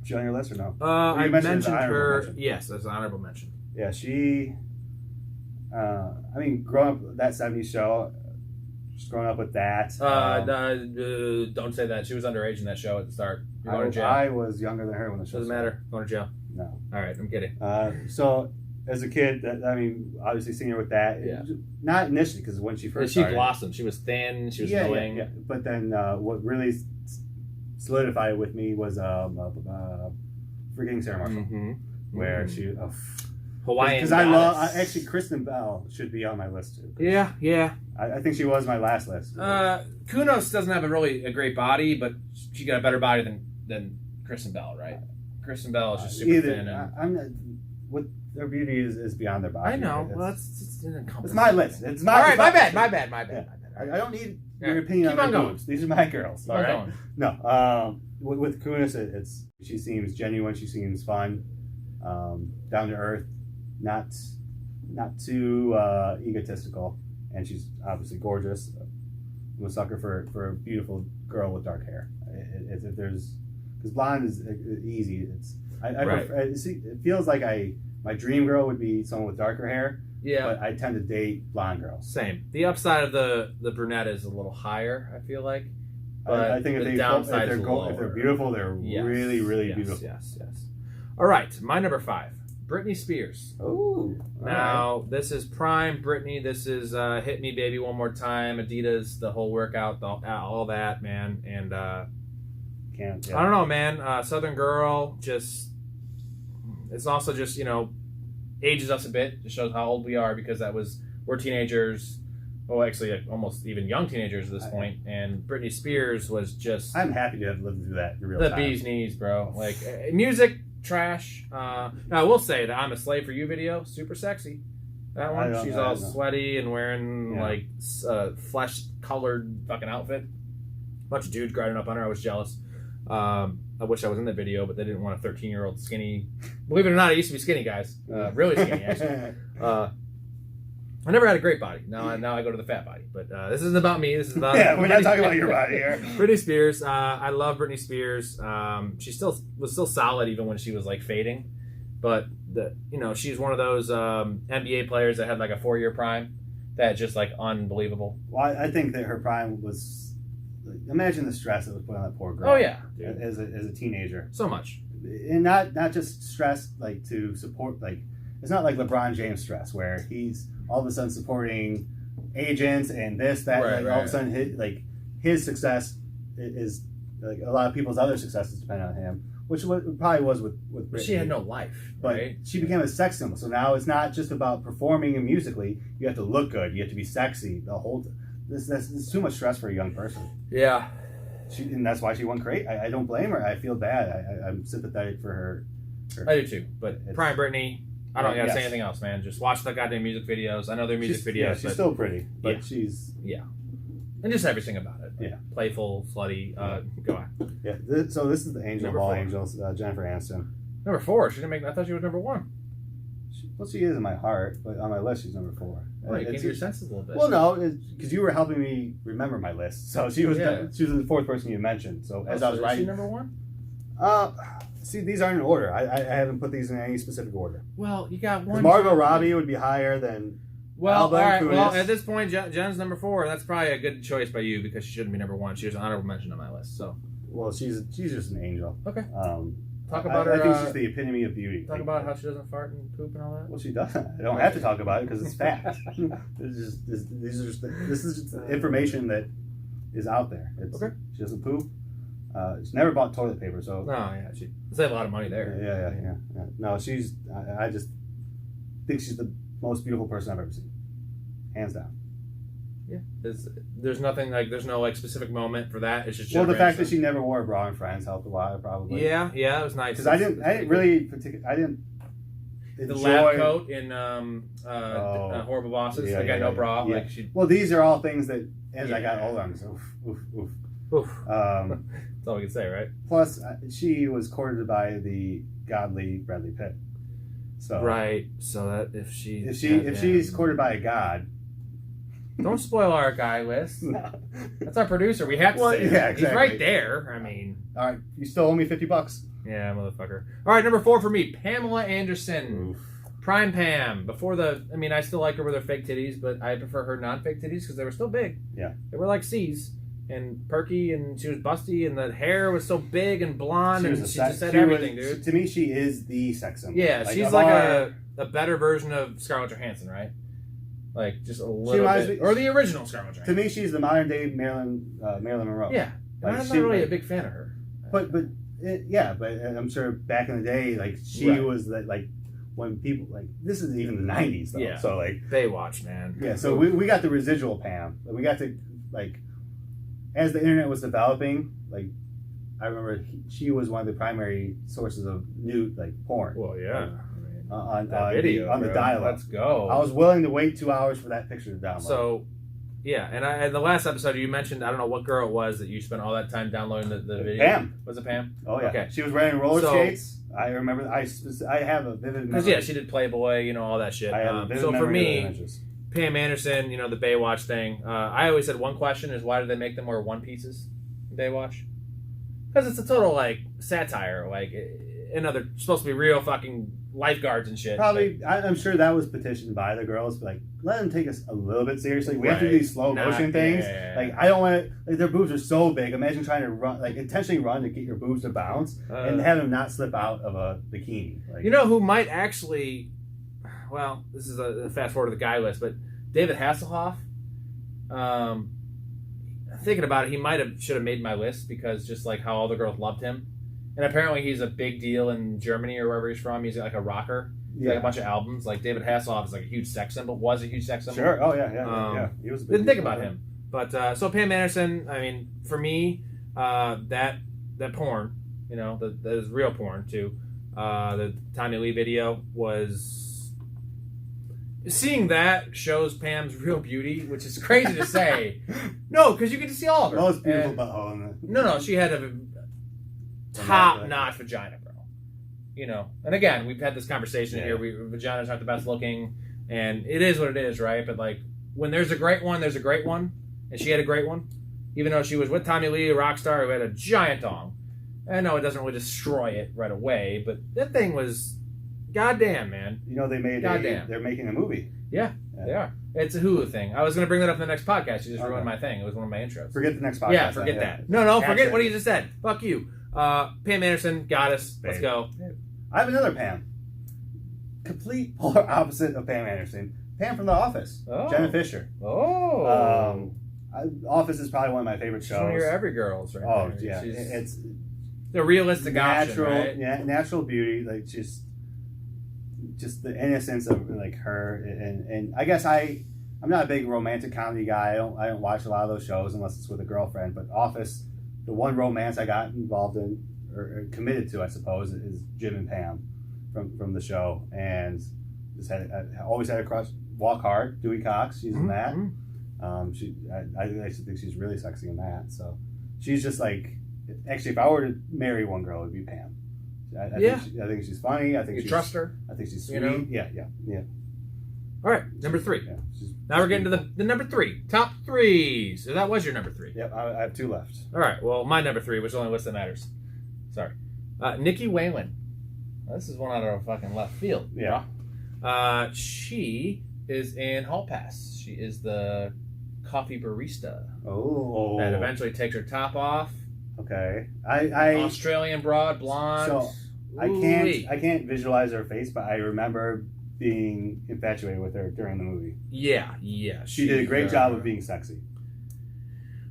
Is she on your list or no? I mentioned her. Yes, as an honorable mention. Yeah, she. Growing up that 70s show, just growing up with that. Don't say that. She was underage in that show at the start. You're going to jail. I was younger than her when the show Doesn't matter. Going to jail. No. All right, I'm kidding. So as a kid, obviously seeing her with that, not initially, because when she first started, blossomed. She was thin. She was annoying. Yeah. But then what really solidified it with me was Forgetting Sarah Marshall, where she Hawaiian. Because I love actually Kristen Bell should be on my list too. Yeah. I think she was my last list. Kunis doesn't have a great body, but she got a better body than Kristen Bell, right? Kristen Bell is just super thin. What their beauty is beyond their body. I know. Well, it's my list. It's my. All right, my bad. I don't need your opinion on boobs. These are my girls. All right. No. With Kunis, she seems genuine. She seems fun, down to earth, not too egotistical, and she's obviously gorgeous. I'm a sucker for a beautiful girl with dark hair. If there's, because blonde is easy. I prefer, it feels like my dream girl would be someone with darker hair. Yeah, but I tend to date blonde girls. Same. The upside of the brunette is a little higher, I feel like. But I think if they're beautiful, they're really, really beautiful. Yes. All right, my number 5, Britney Spears. Oh, now this is prime Britney. This is "Hit Me, Baby, One More Time," Adidas, the whole workout, all that, man. And I don't know, man. Southern Girl, just it's also just ages us a bit. Just shows how old we are because we're teenagers. Well, actually, almost even young teenagers at this point. And Britney Spears was just... I'm happy to have lived through that in real time. The bee's knees, bro. Like, music, trash. Now, I will say that I'm a Slave for You video, super sexy. That one, she's all sweaty and wearing, flesh-colored fucking outfit. Bunch of dudes grinding up on her. I was jealous. I wish I was in the video, but they didn't want a 13-year-old skinny... Believe it or not, I used to be skinny, guys. Really skinny, actually. I never had a great body. Now I go to the fat body. But this isn't about me. This is about we're not talking about your body here. Britney Spears. I love Britney Spears. She was still solid even when she was like fading. But she's one of those NBA players that had like a 4-year prime that just like unbelievable. Well, I think that her prime was. Imagine the stress that was put on that poor girl. Oh yeah, as a teenager. So much, and not just stress like to support like. It's not like LeBron James stress where he's all of a sudden supporting agents and this, that. All of a sudden, his success is like a lot of people's other successes depend on him, which probably was with Britney. But she had no life, but right? She became a sex symbol. So now it's not just about performing and musically. You have to look good. You have to be sexy. This is too much stress for a young person. Yeah. And that's why she won great. I don't blame her. I feel bad. I'm sympathetic for her. I do too. But prime Britney. I don't gotta say anything else, man. Just watch the goddamn music videos. I know they're music videos. Yeah, she's still pretty, but she's and just everything about it. Yeah, playful, slutty. Go on. Yeah. So this is the angel of all angels, Jennifer Aniston. Number 4. She didn't make. I thought she was number 1. She is in my heart, but on my list she's number 4. Oh, you came to your senses a little bit. Well, no, because you were helping me remember my list. So she was the 4th person you mentioned. So as I was writing, is she number 1? See, these aren't in order. I haven't put these in any specific order. Well, you got one. Margot Robbie would be higher than. Well, Alba, all right. Well, at this point, Jen's number 4. That's probably a good choice by you because she shouldn't be number 1. She was an honorable mention on my list. So. Well, she's just an angel. Okay. Talk about her. I think she's the epitome of beauty. Talk about how she doesn't fart and poop and all that. Well, she doesn't. I don't have to talk about it because it's fact. This is just information that is out there. Okay. She doesn't poop. She's never bought toilet paper, so. No, yeah, she saved a lot of money there. Yeah. No, I just think she's the most beautiful person I've ever seen, hands down. Yeah, there's nothing like there's no like specific moment for that. It's just the fact that she never wore a bra in Friends helped a lot, probably. Yeah, it was nice. Because I didn't really enjoy the lab coat in Horrible Bosses. I got no bra. Yeah. Like she. Well, these are all things that as I got older, I'm just oof. That's all we can say, right? Plus, she was courted by the godly Bradley Pitt. So right. So that if she's courted by a god. Don't spoil our guy list. No. That's our producer. We have to say that. Exactly. He's right there. I mean. All right. You still owe me $50. Yeah, motherfucker. All right, number 4 for me, Pamela Anderson. Oof. Prime Pam. I still like her with her fake titties, but I prefer her non-fake titties because they were still big. Yeah. They were like C's. and perky, and she was busty, and the hair was so big and blonde, and she just said everything, dude. To me, she is the sex symbol. Yeah, like, she's like a better version of Scarlett Johansson, right? Like, just a little bit. Or the original Scarlett Johansson. To me, she's the modern day Marilyn Monroe. Yeah. Like, I'm not really a big fan of her. But I'm sure back in the day, like, she was like, when people, like, this is even the 90s, though. Yeah. So, like. Baywatch, man. Yeah, so we got the residual Pam. We got to, like, as the internet was developing, like, I remember she was one of the primary sources of new, like, porn. Well, yeah. On the dial-up. Let's go. I was willing to wait 2 hours for that picture to download. So, yeah, and the last episode you mentioned, I don't know what girl it was that you spent all that time downloading the video. Pam. Was it Pam? Oh yeah. Okay. She was wearing roller skates. I remember. I have a vivid memory. Because yeah, she did Playboy, you know, all that shit. I have a vivid so memory for me, of the images. Pam Anderson, you know, the Baywatch thing. I always had one question: is why do they make them wear one pieces in Baywatch? Because it's a total like satire, like they're supposed to be real fucking lifeguards and shit. Probably, I'm sure that was petitioned by the girls, but like, let them take us a little bit seriously. We have to do these slow motion things. Like, I don't want to. Like, their boobs are so big. Imagine trying to run, like, intentionally run to get your boobs to bounce, and have them not slip out of a bikini. Like, you know who might actually? Well, this is a fast forward to the guy list, but David Hasselhoff. Thinking about it, he should have made my list because just like how all the girls loved him. And apparently he's a big deal in Germany or wherever he's from. He's like a rocker. He's like a bunch of albums. Like David Hasselhoff is like a huge sex symbol. Was a huge sex symbol. Sure. Oh yeah. He was. Didn't think about him. But so Pam Anderson. I mean, for me, that porn, you know, that is real porn too. The Tommy Lee video was. Seeing that shows Pam's real beauty, which is crazy to say. No, because you get to see all of her. Most beautiful butthole. No, she had a top-notch vagina, bro. You know, and again, we've had this conversation here. Vaginas aren't the best looking, and it is what it is, right? But like, when there's a great one, there's a great one, and she had a great one, even though she was with Tommy Lee, a rock star who had a giant dong. I know it doesn't really destroy it right away, but that thing was, goddamn, man. You know, they're making a movie. Yeah, they are. It's a Hulu thing. I was going to bring that up in the next podcast. You just ruined my thing. It was one of my intros. Forget the next podcast. Yeah, forget that. No, forget what he just said. Fuck you. Pam Anderson, Goddess. Let's go. I have another Pam. Complete polar opposite of Pam Anderson. Pam from The Office. Oh. Jenna Fisher. Oh. Office is probably one of my favorite shows. One of your every girls, right? Oh, yeah. It's the realistic option, right? Yeah, natural beauty. Like, just the innocence of like her, and I guess I'm not a big romantic comedy guy. I don't watch a lot of those shows unless it's with a girlfriend. But Office, the one romance I got involved in or committed to, I suppose, is Jim and Pam from the show, and always had a crush. Walk Hard, Dewey Cox, she's in that. I actually think she's really sexy in that. So she's just like, actually, if I were to marry one girl, it would be Pam. I think she's funny. I think you trust her. I think she's sweet. You know? Yeah. All right, number 3. Yeah, now we're getting to the number 3. Top 3. So that was your number 3. Yep, I have 2 left. All right, well, my number 3, which is the only list that matters. Sorry. Nikki Whalen. Well, this is one out of fucking left field. Yeah. She is in Hall Pass. She is the coffee barista. Oh. That eventually takes her top off. Okay. Australian broad, blonde. So I can't visualize her face, but I remember being infatuated with her during the movie. Yeah. She did a great job of being sexy.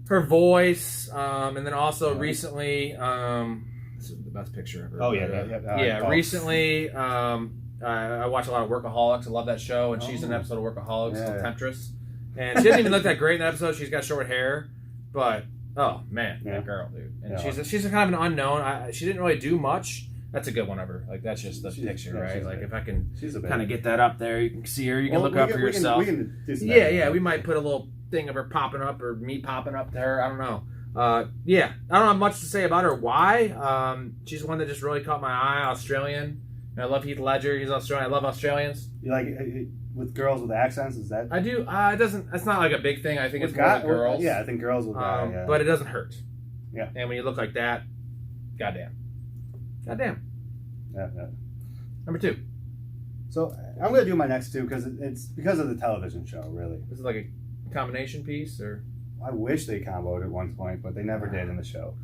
Her voice, and then also recently, this is the best picture ever. Oh yeah. Recently, I watch a lot of Workaholics. I love that show, and she's in an episode of Workaholics, the Temptress, and she didn't even look that great in that episode. She's got short hair, but oh man, that girl, dude, and she's a kind of an unknown. She didn't really do much. That's a good one of her. Like, that's just the picture, right? Like, if I can kind of get that up there, you can see her. You can look up for yourself. We can do some we might put a little thing of her popping up or me popping up there. I don't know. I don't have much to say about her. Why? She's one that just really caught my eye. Australian. And I love Heath Ledger. He's Australian. I love Australians. You like with girls with accents? Is that? I do. It doesn't. It's not like a big thing. I think it's more with girls. Yeah, I think girls will. But it doesn't hurt. Yeah. And when you look like that, goddamn. Yeah. Number 2. So I'm gonna do my next 2 because it's because of the television show. Really. This is like a combination piece, or I wish they comboed at one point, but they never did in the show.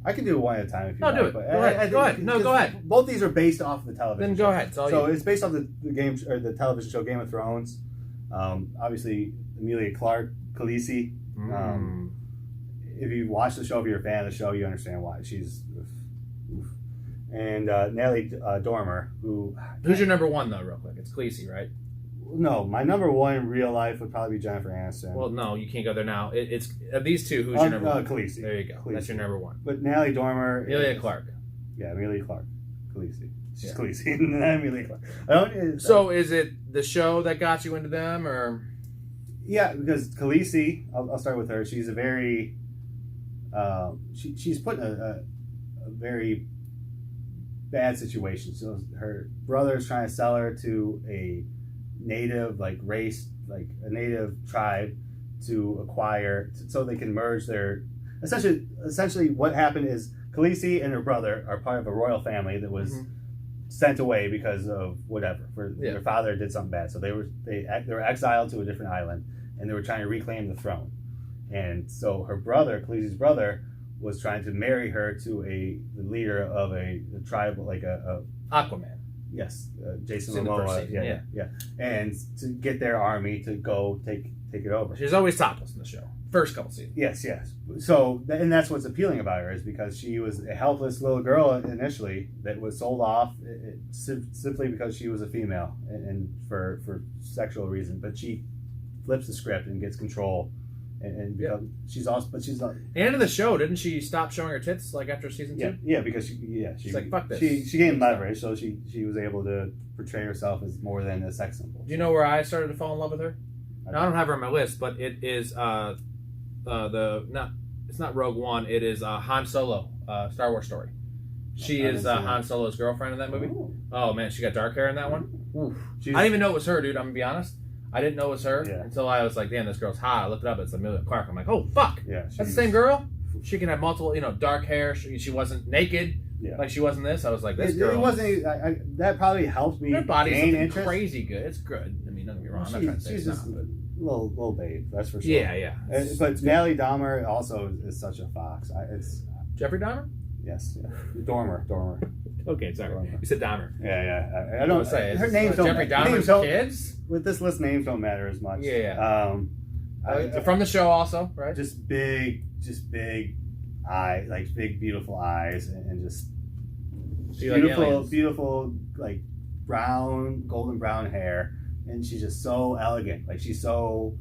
I can do it one at a time if you want. Do it. But go ahead. No, go ahead. Both these are based off of the television Then show. go ahead. It's based off the game or the television show Game of Thrones. Obviously, Emilia Clarke, Khaleesi. If you watch the show, if you're a fan of the show, you understand why. She's... And Natalie Dormer, who's your number one, though, real quick? It's Khaleesi, right? No, my number one in real life would probably be Jennifer Aniston. Well, no, you can't go there now. It's these two. Who's your number one? Khaleesi. There you go. Khaleesi. That's your number one. But Natalie Dormer... Emilia Clarke. Yeah, Emilia Clarke. Khaleesi. She's Khaleesi. Emilia Clarke. So is it the show that got you into them, or... Yeah, because Khaleesi, I'll start with her. She's a very... she's put in a very bad situation. So her brother is trying to sell her to a native race, like a native tribe, to acquire, so they can merge their... Essentially, what happened is Khaleesi and her brother are part of a royal family that was sent away because of whatever. Their father did something bad, so they were exiled to a different island, and they were trying to reclaim the throne. And so her brother, Khaleesi's brother, was trying to marry her to the leader of a tribe, like a Aquaman. Yes, Jason Momoa. Yeah. And to get their army to go take it over. She's always topless in the show. First couple seasons. Yes. So, and that's what's appealing about her, is because she was a helpless little girl initially that was sold off simply because she was a female and for sexual reasons. But she flips the script and gets control. And she's also, but she's not. The end of the show, didn't she stop showing her tits after season 2? Yeah, because she's like, fuck this. She gained leverage, so she was able to portray herself as more than a sex symbol. Do you know where I started to fall in love with her? Now, I don't have her on my list, but it is it's not Rogue One. It is Han Solo, Star Wars story. She is Han Solo's girlfriend in that movie. Oh man, she got dark hair in that one. Oof. I didn't even know it was her, dude. I'm gonna be honest. I didn't know it was her until I was like, damn, this girl's hot. I looked it up. It's Emilia Clarke. I'm like, oh, fuck. Yeah, that's the same girl? She can have multiple, dark hair. She wasn't naked like she wasn't this. I was like, this girl. It wasn't, that probably helped me. Her body's gain interest. Crazy good. It's good. I mean, don't get me wrong. I'm not trying to say she's just a little babe, that's for sure. Yeah. But Natalie Dormer also is such a fox. It's Jeffrey Dahmer? Yes. Dormer. Okay, sorry. Dormer. You said Dahmer. Yeah. I don't say her names don't. Jeffrey Dahmer's kids. With this list, names don't matter as much. Yeah. From the show, also, right? Just big eye, like big beautiful eyes, and just beautiful, like brown, golden brown hair, and she's just so elegant. Like she's so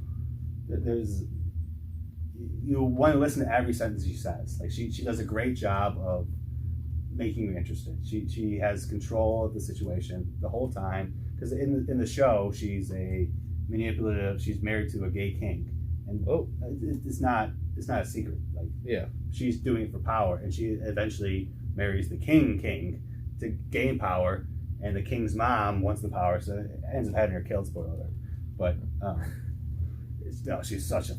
you want to listen to every sentence she says. Like she does a great job of making you interested. She has control of the situation the whole time, because in the show she's a manipulative. She's married to a gay king, and it's not a secret. Like she's doing it for power, and she eventually marries the king to gain power, and the king's mom wants the power, so it ends up having her killed. Spoiler alert. But she's such a.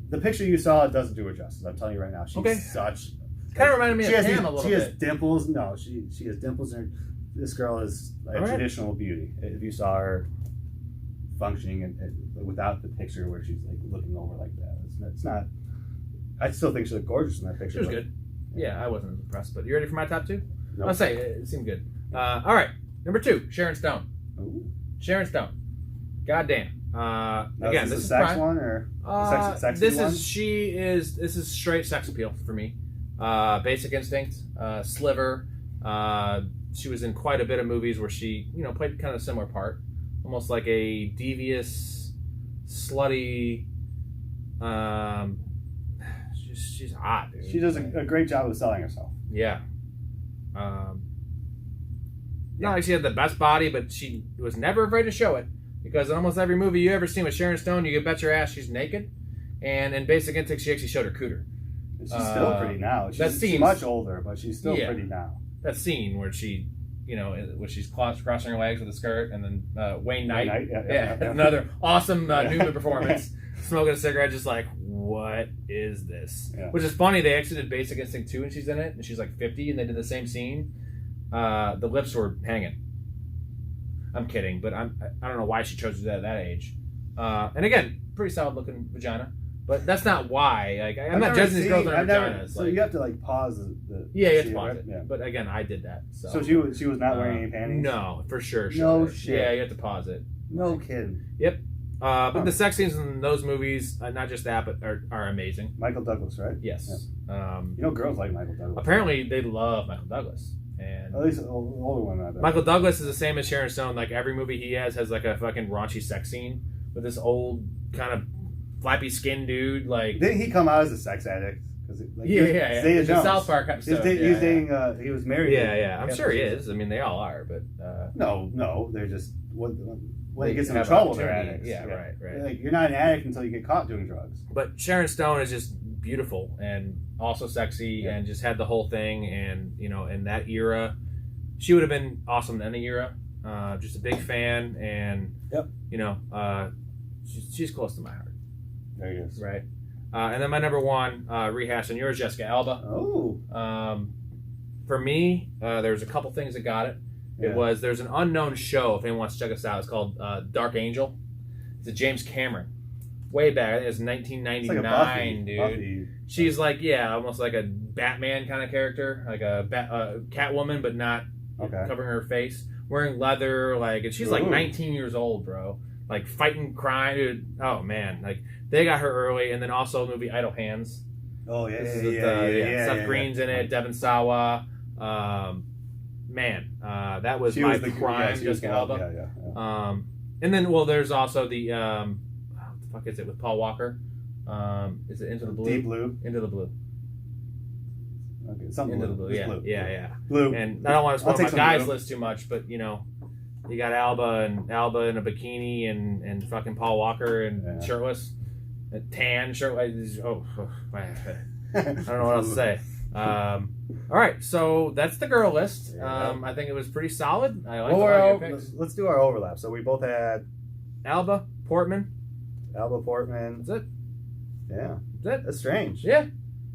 The picture you saw doesn't do her justice. I'm telling you right now. She's such. Kind of reminded me of Pam a little bit. She has dimples. No, she has dimples in her. This girl is a traditional beauty. If you saw her functioning and without the picture where she's like looking over like that, it's not. I still think she looked gorgeous in that picture. She was good. Yeah, I wasn't impressed. But you ready for my top 2? Nope. I'll say it seemed good. All right, number 2, Sharon Stone. Ooh. Sharon Stone. Goddamn. Again, this is sex prime. one or sex this one? This is straight sex appeal for me. Basic Instinct, Sliver. She was in quite a bit of movies where she, played kind of a similar part, almost like a devious, slutty. She's hot, dude. She does a great job of selling herself. Yeah. Not like she had the best body, but she was never afraid to show it. Because in almost every movie you ever seen with Sharon Stone, you can bet your ass she's naked. And in Basic Instinct, she actually showed her cooter. She's still pretty now. She's much older, but she's still pretty now. That scene where she, where she's crossing her legs with a skirt, and then Wayne Knight. Another awesome Newman performance. Smoking a cigarette, just like, what is this? Yeah. Which is funny. They actually did Basic Instinct 2 and she's in it, and she's like 50, and they did the same scene. The lips were hanging. I'm kidding, but I don't know why she chose to do that at that age. And again, pretty solid looking vagina. But that's not why. Like, I'm not judging these girls on their vaginas. So you have to like pause the yeah, you have to pause it. Yeah. But again, I did that. So she was not wearing any panties? No, for sure. No shit. Yeah, you have to pause it. No kidding. Yep. But the sex scenes in those movies, not just that, but are amazing. Michael Douglas, right? Yes. Yeah. You know, girls like Michael Douglas. Apparently, they love Michael Douglas. And at least older women, I bet. Michael Douglas is the same as Sharon Stone. Like, every movie he has like a fucking raunchy sex scene with this old kind of flappy skinned dude. Like, didn't he come out as a sex addict? Like, yeah. The South Park episode. He was married. Yeah. I'm sure he is. I mean, they all are, but no, they're just when he gets in trouble, they're addicts. Yeah, right. Like, you're not an addict until you get caught doing drugs. But Sharon Stone is just beautiful and also sexy and just had the whole thing. And in that era, she would have been awesome in any era. Just a big fan, and she's close to my heart. There he is. Right. And then my number one, rehash on yours, Jessica Alba. Oh. For me, there's a couple things that got it. Yeah. There's an unknown show, if anyone wants to check us out. It's called Dark Angel. It's a James Cameron. Way back. I think it was 1999, like Buffy. She's like, almost like a Batman kind of character. Like a Catwoman, but not covering her face. Wearing leather, and she's like 19 years old, bro. Like, fighting crime, dude. Oh, man. Like, they got her early. And then also the movie Idle Hands. Oh, yeah. Seth Green's in it. Devon Sawa. That was my prime Jessica Alba. Yeah. And then, there's also the what the fuck is it with Paul Walker? Is it Into the Blue? Deep Blue. Into the Blue. Okay, something Into the Blue. Yeah, blue. Yeah. Blue. And I don't want to spoil my guys list too much, but you got Alba in a bikini and fucking Paul Walker and shirtless, a tan shirtless. I don't know what else to say. All right, so that's the girl list. I think it was pretty solid. I like your picks. Let's do our overlap. So we both had Alba Portman. That's it. Yeah. That's strange. Yeah.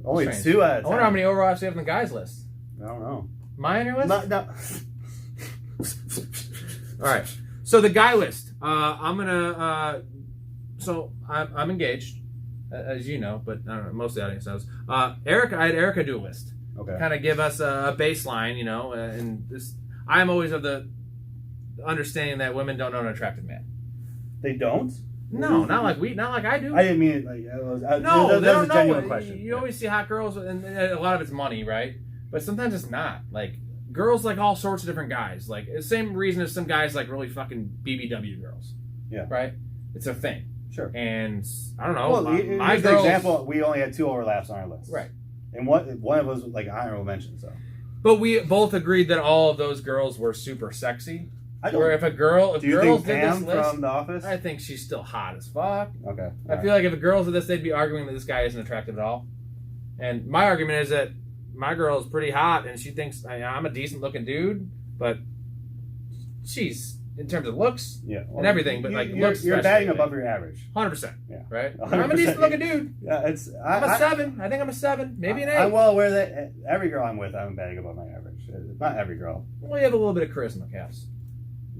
Only 2 out of 10. I wonder how many overlaps we have in the guys list. I don't know. Mine or list? No. All right. So the guy list. I'm gonna. So I'm engaged, as you know, but I don't know. Most of the audience knows. I had Erica do a list. Okay. Kind of give us a baseline, and this. I'm always of the understanding that women don't know an attractive man. They don't. No, not like I do. I didn't mean it like that was a genuine question. You always see hot girls, and a lot of it's money, right? But sometimes it's not. Like, girls like all sorts of different guys. Like, the same reason as some guys like really fucking BBW girls. Yeah. Right? It's a thing. Sure. And I don't know. Well, my girls, example, we only had 2 overlaps on our list. Right. And one of us was like honorable mention, so. But we both agreed that all of those girls were super sexy. Or if girls did Pam this list, from The Office? I think she's still hot as fuck. Okay. I feel like if a girls did this, they'd be arguing that this guy isn't attractive at all. And my argument is that my girl is pretty hot, and she thinks I'm a decent looking dude, but she's in terms of looks and everything, but looks. You're batting above your average. 100%. Yeah. Right. 100%. I'm a decent looking dude. Yeah, I'm a 7. I think I'm a 7, maybe an 8. I'm well aware that every girl I'm with, I'm batting above my average. Not every girl. Well, you have a little bit of charisma, Cass.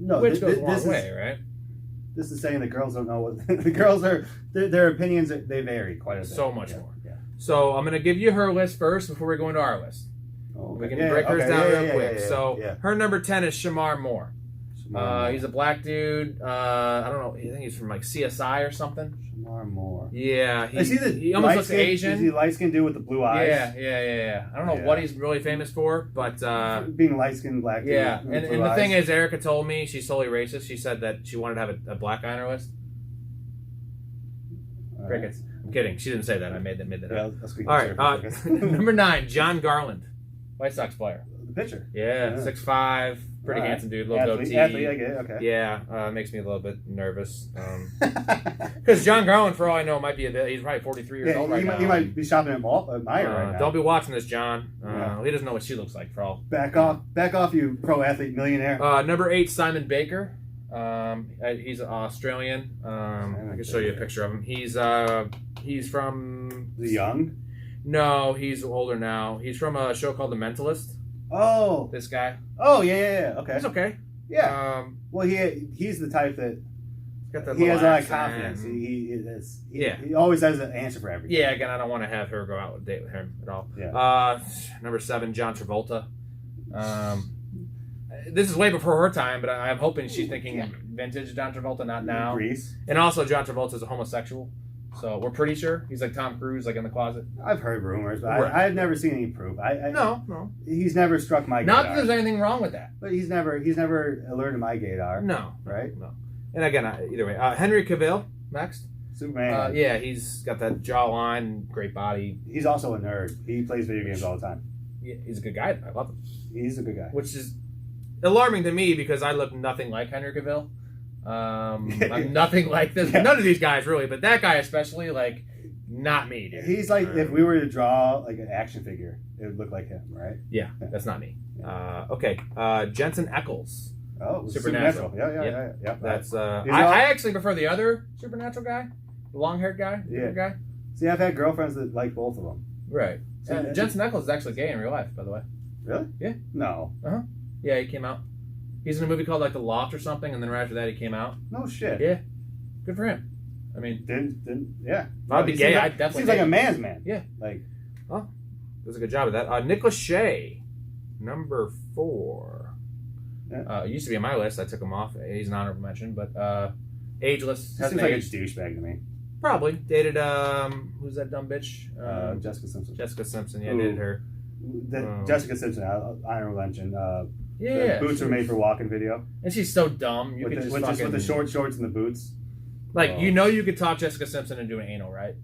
No, which goes a long way, right? This is saying that girls don't know what the girls are. Their opinions, they vary quite a bit. So much more. Yeah. So I'm going to give you her list first before we go into our list. Okay. We can break hers down real quick. So her number 10 is Shamar Moore. He's a black dude. I don't know. I think he's from like CSI or something. Shamar Moore. Yeah. He almost looks Asian. Is he light-skinned dude with the blue eyes? Yeah. I don't know what he's really famous for, but... being light-skinned black dude. Yeah, and the thing is, Erica told me, she's totally racist. She said that she wanted to have a black guy on her list. Crickets. I'm kidding. She didn't say that. I made that up. All right. Number 9, John Garland. White Sox player. The pitcher. Yeah. 6'5", pretty handsome dude, little goatee. Athlete, I get it, okay. Yeah, makes me a little bit nervous. Because John Garland, for all I know, might be he's probably 43 years old right now. He might be shopping at Meijer right now. Don't be watching this, John. He doesn't know what she looks like, for all. Back off, you pro athlete millionaire. Number 8, Simon Baker. He's Australian. I can show you a picture of him. He's from... The Young? No, he's older now. He's from a show called The Mentalist. Oh. This guy. Oh, yeah. Okay. He's okay. Yeah. Well, he's the type that he has a lot of confidence. He always has an answer for everything. Yeah, again, I don't want to have her go out with date with him at all. Yeah. Number 7, John Travolta. This is way before her time, but I'm hoping she's thinking vintage John Travolta, not now. Grease. And also, John Travolta is a homosexual, so we're pretty sure he's like Tom Cruise, like in the closet. I've heard rumors, but I've never seen any proof. No. He's never struck my gaydar. Not that there's anything wrong with that. But he's never alerted my gaydar. No. Right? No. And again, either way. Henry Cavill, next. Superman. Yeah, he's got that jawline, great body. He's also a nerd. He plays video games all the time. Yeah, he's a good guy. I love him. He's a good guy. Which is alarming to me because I look nothing like Henry Cavill. I'm nothing like this. None of these guys really, but that guy especially, like, not me, dude. He's like, if we were to draw like an action figure, it would look like him, right? Yeah, that's not me. Okay, Jensen Ackles. Oh, Supernatural. Yeah. That's I actually prefer the other Supernatural guy, the long-haired guy, guy. See, I've had girlfriends that like both of them. Right. Jensen Ackles is actually gay in real life, by the way. Really? Yeah. No. Yeah, he came out. He's in a movie called like The Loft or something, and then right after that he came out. No shit. Yeah. Good for him. I mean, yeah. If I'd be gay, I'd definitely. Seems like a man's man. Yeah. Like. Well, does a good job of that. Nick Lachey, number 4. Yeah. Used to be on my list. I took him off. He's an honorable mention, but ageless. Seems like a douchebag to me. Probably dated. Who's that dumb bitch? Jessica Simpson. Jessica Simpson. Yeah, dated her. Jessica Simpson. Honorable mention. Yeah. Boots are made for walking video. And she's so dumb. You could just with the short shorts and the boots. Like, you could talk Jessica Simpson into an anal, right?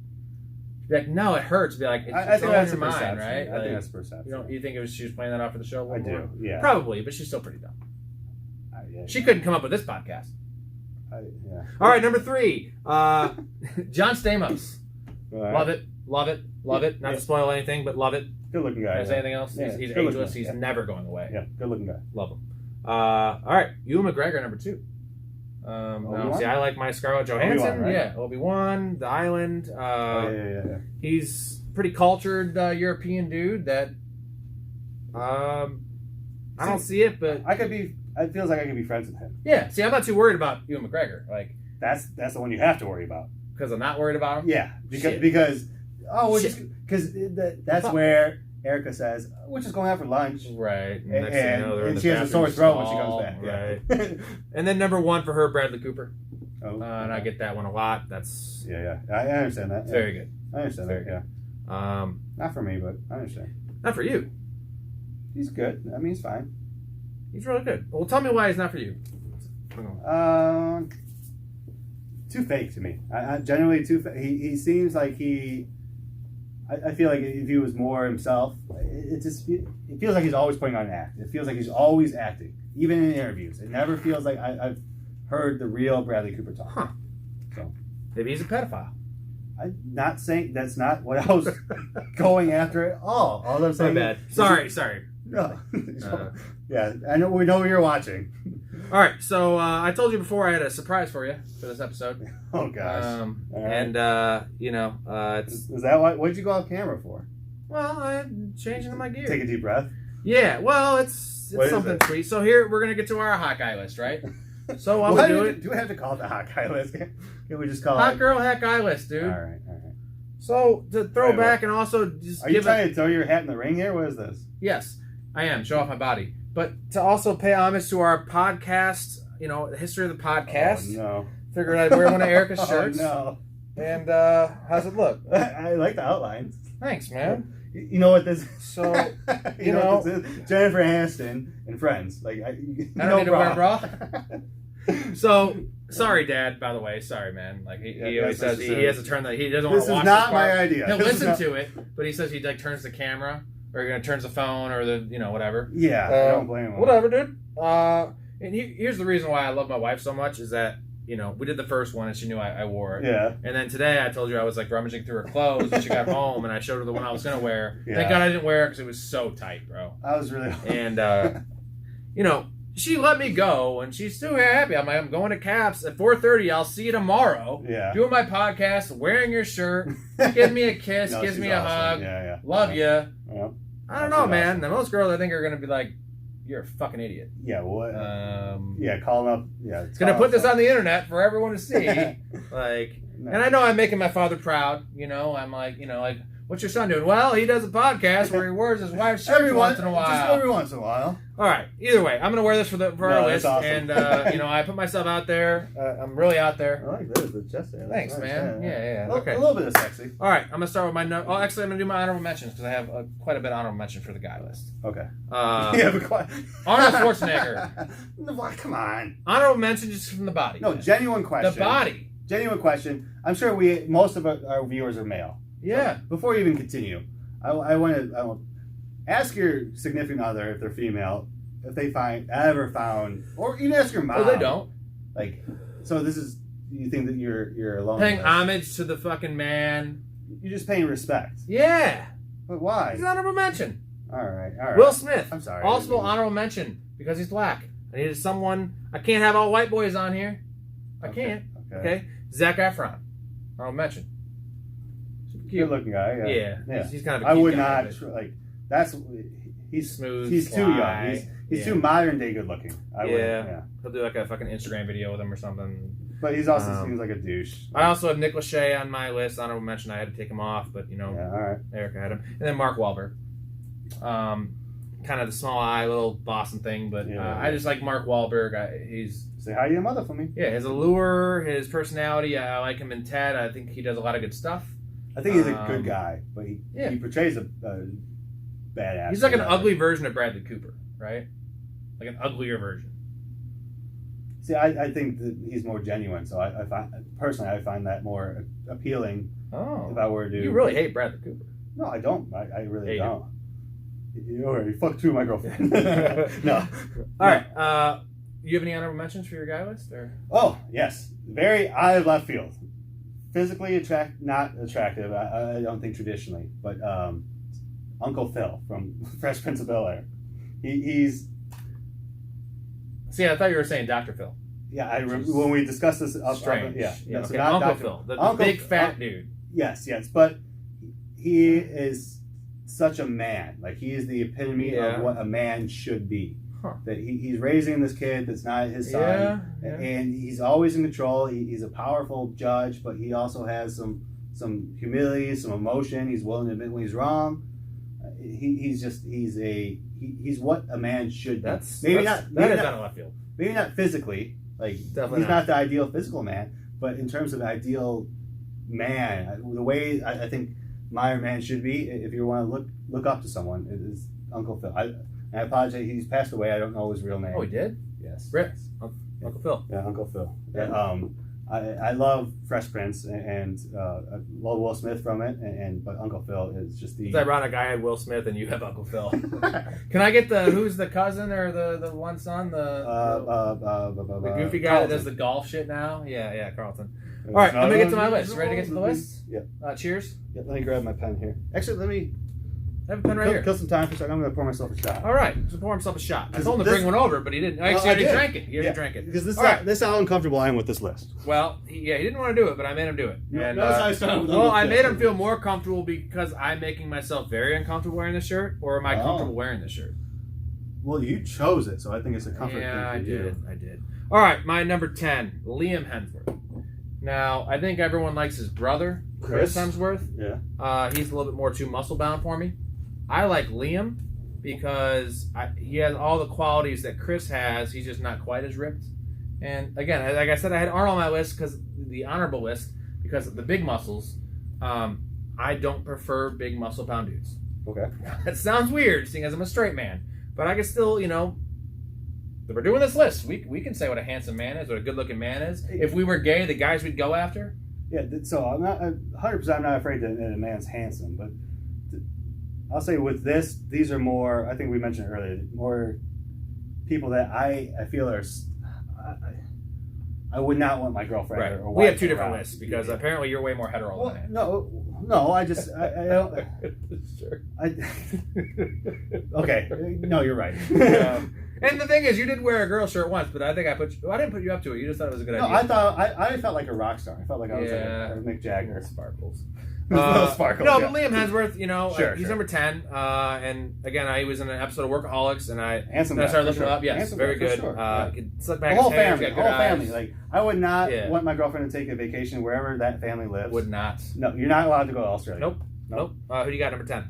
Be like, no, it hurts. Be like, I think that's your mind, perception. right? I think that's perception. You think she was playing that off for the show? I do, yeah. Probably, but she's still pretty dumb. Yeah. She couldn't come up with this podcast. Yeah. All right, number 3, John Stamos. Right. Love it. Not to spoil anything, but love it. Good looking guy. Is anything else? Yeah. He's ageless. He's never going away. Yeah, good looking guy. Love him. All right, Ewan McGregor, number 2. See, I like my Scarlett Johansson. Obi-Wan, right? Yeah, Obi-Wan, The Island. Yeah. He's pretty cultured European dude that I don't see it, but it feels like I could be friends with him. Yeah, see, I'm not too worried about Ewan McGregor. Like, that's the one you have to worry about. Because I'm not worried about him? Yeah, because that's where Erica says, we're just going out for lunch. Right. And she has a sore throat when she comes back. Right. And then number 1 for her, Bradley Cooper. Oh, and I get that one a lot. That's... Yeah. I understand that. It's very good. I understand that, yeah. Not for me, but I understand. Not for you. He's good. I mean, he's fine. He's really good. Well, tell me why he's not for you. Too fake to me. I generally too. He seems like he. I feel like if he was more himself, it feels like he's always putting on an act. It feels like he's always acting, even in interviews. It never feels like I've heard the real Bradley Cooper talk. Huh. So maybe he's a pedophile. I'm not saying that's not what I was going after at all. All I'm saying. My bad. Sorry. No. Yeah, I know. We know you're watching. All right, so I told you before I had a surprise for you for this episode. Oh gosh! And is that what did you go off camera for? Well, I'm changing my gear. Take a deep breath. Yeah, well, it's something sweet. So here we're gonna get to our hot guy list, right? So I'm gonna do it. Do we have to call it the hot guy list? Can we just call hot girl hot guy list, dude? All right. So to throw back and also just are you trying to throw your hat in the ring here? What is this? Yes, I am. Show off my body. But to also pay homage to our podcast, the history of the podcast. Oh, no. Figured I'd wear one of Erica's shirts. Oh, no. And how's it look? I like the outlines. Thanks, man. You know what this is? So, you know what this is? Jennifer Aniston and Friends. Like, I don't need to wear a bra. So, sorry, Dad, by the way. Sorry, man. Like, he always says he has to turn he doesn't want to watch this is not my idea. He'll listen to it, but he says he, turns the camera. Or turns the phone, or whatever. Yeah, I don't blame him. Whatever, dude. And here's the reason why I love my wife so much is that we did the first one and she knew I wore it. Yeah. And then today I told you I was rummaging through her clothes when she got home, and I showed her the one I was gonna wear. Yeah. Thank God I didn't wear it because it was so tight, bro. I was really. And she let me go, and she's still happy. I'm like, I'm going to Caps at 4:30. I'll see you tomorrow. Yeah. Doing my podcast, wearing your shirt, give me a kiss, gives me a hug. Yeah. Love you. Yeah. I don't know, man. Now, most girls, I think, are going to be like, you're a fucking idiot. Yeah, what? Call him up. Yeah, it's gonna put this on the internet for everyone to see. Like, no. And I know I'm making my father proud. I'm like, what's your son doing? Well, he does a podcast where he wears his wife's shirt once in a while. Just every once in a while. All right. Either way, I'm gonna wear this for our list, awesome. And I put myself out there. I'm really out there. I like this. The chest hair. Thanks, nice. Man. Yeah. Okay. A little bit of sexy. All right. I'm gonna start with my. Actually, I'm gonna do my honorable mentions because I have quite a bit of honorable mention for the guy list. Okay. Arnold Schwarzenegger. Come on. Honorable mention just from the body. No, genuine question. The body. Genuine question. I'm sure most of our viewers are male. Yeah. So before you even continue, I want to ask your significant other if they're female, if they ever found, or even ask your mom. Oh, they don't. Like, so this is, you think that you're alone? Paying homage to the fucking man. You're just paying respect. Yeah. But why? He's an honorable mention. All right. Will Smith. I'm sorry. Also honorable mention because he's black. I needed someone. I can't have all white boys on here. I can't. Okay. Zac Efron. Honorable mention. Good looking guy. Yeah. He's kind of a I cute would guy, not like. That's he's smooth. He's too young. He's too modern day good looking. He'll do like a fucking Instagram video with him or something. But he's also seems like a douche. I also have Nick Lachey on my list. Honorable mention. I had to take him off, but all right. Erica had him, and then Mark Wahlberg. Kind of the small eye, little Boston thing, but I just like Mark Wahlberg. He's say hi to your mother for me. Yeah, his allure, his personality. I like him in Ted. I think he does a lot of good stuff. I think he's a good guy, but he portrays a badass. He's like an ugly version of Bradley Cooper, right? Like an uglier version. See, I think that he's more genuine, so I find that more appealing. Oh, if I were to, you really hate Bradley Cooper? No, I don't. I really don't. You fucked two of my girlfriend. No. All right. You have any honorable mentions for your guy list, or? Oh yes, very out of left field. Physically not attractive. I don't think traditionally, but Uncle Phil from Fresh Prince of Bel-Air. He's. See, I thought you were saying Dr. Phil. Yeah, when we discussed this. Strange. Yeah. Okay. Uncle Phil, the big fat dude. Yes, but he is such a man. Like, he is the epitome of what a man should be. Huh. That he's raising this kid that's not his son, and he's always in control. He's a powerful judge, but he also has some humility, some emotion. He's willing to admit when he's wrong. He's what a man should be. That is out of left field. Maybe not physically, like definitely he's not the ideal physical man, but in terms of ideal man, the way I think my man should be, if you want to look up to someone, it is Uncle Phil. I apologize. He's passed away. I don't know his real name. Oh, he did? Yes. Uncle Phil. Yeah, Uncle Phil. Yeah. I love Fresh Prince and love Will Smith from it, but Uncle Phil is just the. It's ironic. I had Will Smith and you have Uncle Phil. Can I get who's the cousin or the one son? The goofy guy Carlton. that does the golf shit now? Yeah, Carlton. All right, I'm gonna get to my list. Ready to get to the list? Yeah. Cheers. Yeah, let me grab my pen here. Actually, let me. I have a pen right here. Kill some time for a second. I'm going to pour myself a shot. All right. So pour himself a shot. I told him to bring one over, but he didn't. Actually, he already drank it. He already drank it. Because this is how uncomfortable I am with this list. Well, he didn't want to do it, but I made him do it. And, I made him feel more comfortable because I'm making myself very uncomfortable wearing this shirt, or am I comfortable wearing this shirt? Well, you chose it, so I think it's a comfort thing for you. I did. All right, my number 10, Liam Hemsworth. Now, I think everyone likes his brother, Chris Hemsworth. Yeah. He's a little bit more too muscle bound for me. I like Liam because he has all the qualities that Chris has. He's just not quite as ripped. And again, like I said, I had Arnold on my list because the honorable list because of the big muscles. I don't prefer big muscle bound dudes. Okay. That sounds weird, seeing as I'm a straight man, but I can still, we're doing this list. We can say what a handsome man is, what a good looking man is. If we were gay, the guys we'd go after. Yeah. So I'm not 100%. I'm not afraid that a man's handsome, but. I'll say with this, these are more, I think we mentioned earlier, more people that I feel are, I would not want my girlfriend or wife. We have two different lists because apparently you're way more hetero than I am. No, I don't. Sure. Okay, no, you're right. And the thing is, you did wear a girl shirt once, but I think I didn't put you up to it. You just thought it was a good idea. I felt like a rock star. I felt like I was like a Mick Jagger. Sparkles. little sparkle. No, but Liam Hemsworth, you know, Sure, he's sure. number 10. And again, he was in an episode of Workaholics, and I Handsome started guy, looking him up. Yes, Handsome very guy, for good. sure. Yeah. Could slick The back whole his hair, family. he's The got whole good family. eyes. Like, I would not want my girlfriend to take a vacation wherever that family lives. Would not. No, you're not allowed to go to Australia. Nope. Who do you got number 10?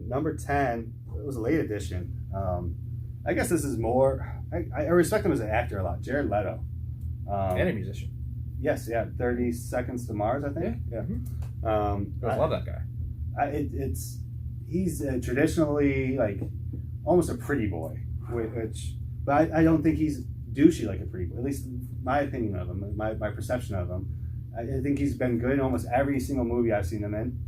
Number 10. It was a late edition. I guess this is more. I respect him as an actor a lot. Jared Leto. And a musician. Yes, yeah. 30 Seconds to Mars, I think. Yeah. I love that guy. He's traditionally like almost a pretty boy, but I don't think he's douchey like a pretty boy. At least my opinion of him, my perception of him. I think he's been good in almost every single movie I've seen him in.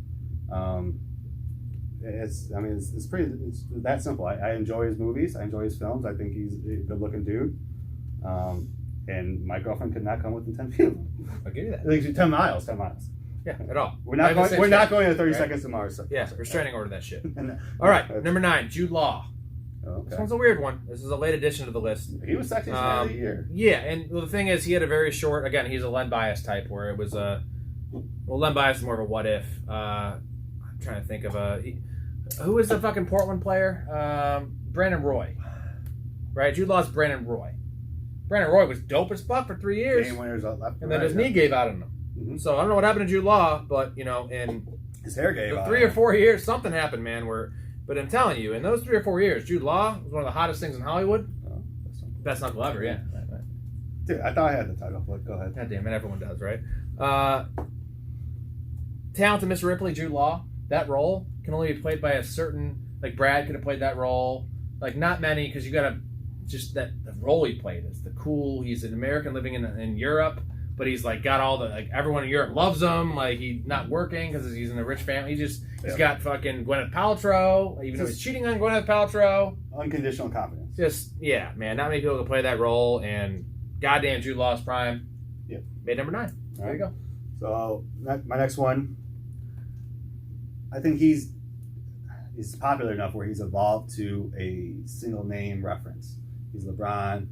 It's that simple. I enjoy his movies. I enjoy his films. I think he's a good-looking dude. And my girlfriend could not come within 10 feet of him. I'll give you that. Like 10 miles. Yeah, at all. We're not going to 30 Seconds to Mars. So. Yeah, restraining order that shit. All right, number 9, Jude Law. Okay. This one's a weird one. This is a late addition to the list. He was sexiest man of the year. Yeah, and the thing is, he had a very short. Again, he's a Len Bias type, where it was a. Well, Len Bias is more of a what if. I'm trying to think of who is the fucking Portland player? Brandon Roy. Right, Jude Law's Brandon Roy. Brandon Roy was dope as fuck for 3 years. Game winners left and then his knee gave out on him. Mm-hmm. So I don't know what happened to Jude Law, but you know, in his hair gave out. 3 or 4 years, something happened, man. But I'm telling you, in those 3 or 4 years, Jude Law was one of the hottest things in Hollywood. Best uncle ever, yeah. Right. Dude, I thought I had the title, but go ahead. God damn it, everyone does, right? Talented Miss Ripley, Jude Law. That role can only be played by a certain, like Brad could have played that role. Like not many, because you gotta just the role he played is the cool. He's an American living in Europe, but he's like got all the like everyone in Europe loves him. Like he's not working because he's in a rich family. He's got fucking Gwyneth Paltrow, even though he's cheating on Gwyneth Paltrow. Unconditional confidence. Just man, not many people can play that role, and goddamn Jude Law's prime. Yep. Made number 9. There you go. So my next one, I think he's popular enough where he's evolved to a single name reference. He's LeBron.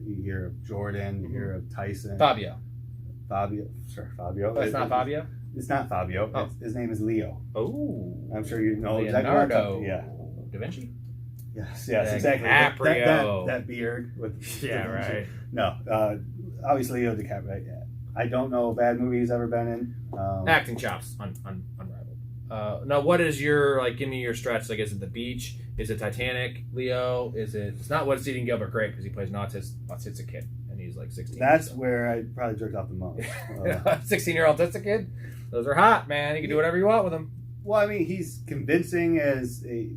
You hear of Jordan. You hear of Tyson. Fabio. Sure, Fabio. That's not Fabio? It's not Fabio. Oh. His name is Leo. Oh. I'm sure you know Leonardo. exactly. Yeah. Da Vinci? Yes, exactly. DiCaprio. That beard with. Yeah, right. No, obviously Leo DiCaprio. I don't know a bad movie he's ever been in. Acting chops, unrivaled. Now, what is your give me your stretch? Like, is it The Beach? Is it Titanic? Leo? It's not What's Eating Gilbert Grape because he plays an autistic kid and he's like 16. That's where I probably jerked off the most. 16-year-old autistic kid. Those are hot, man. You can do whatever you want with them. Well, I mean, he's convincing as a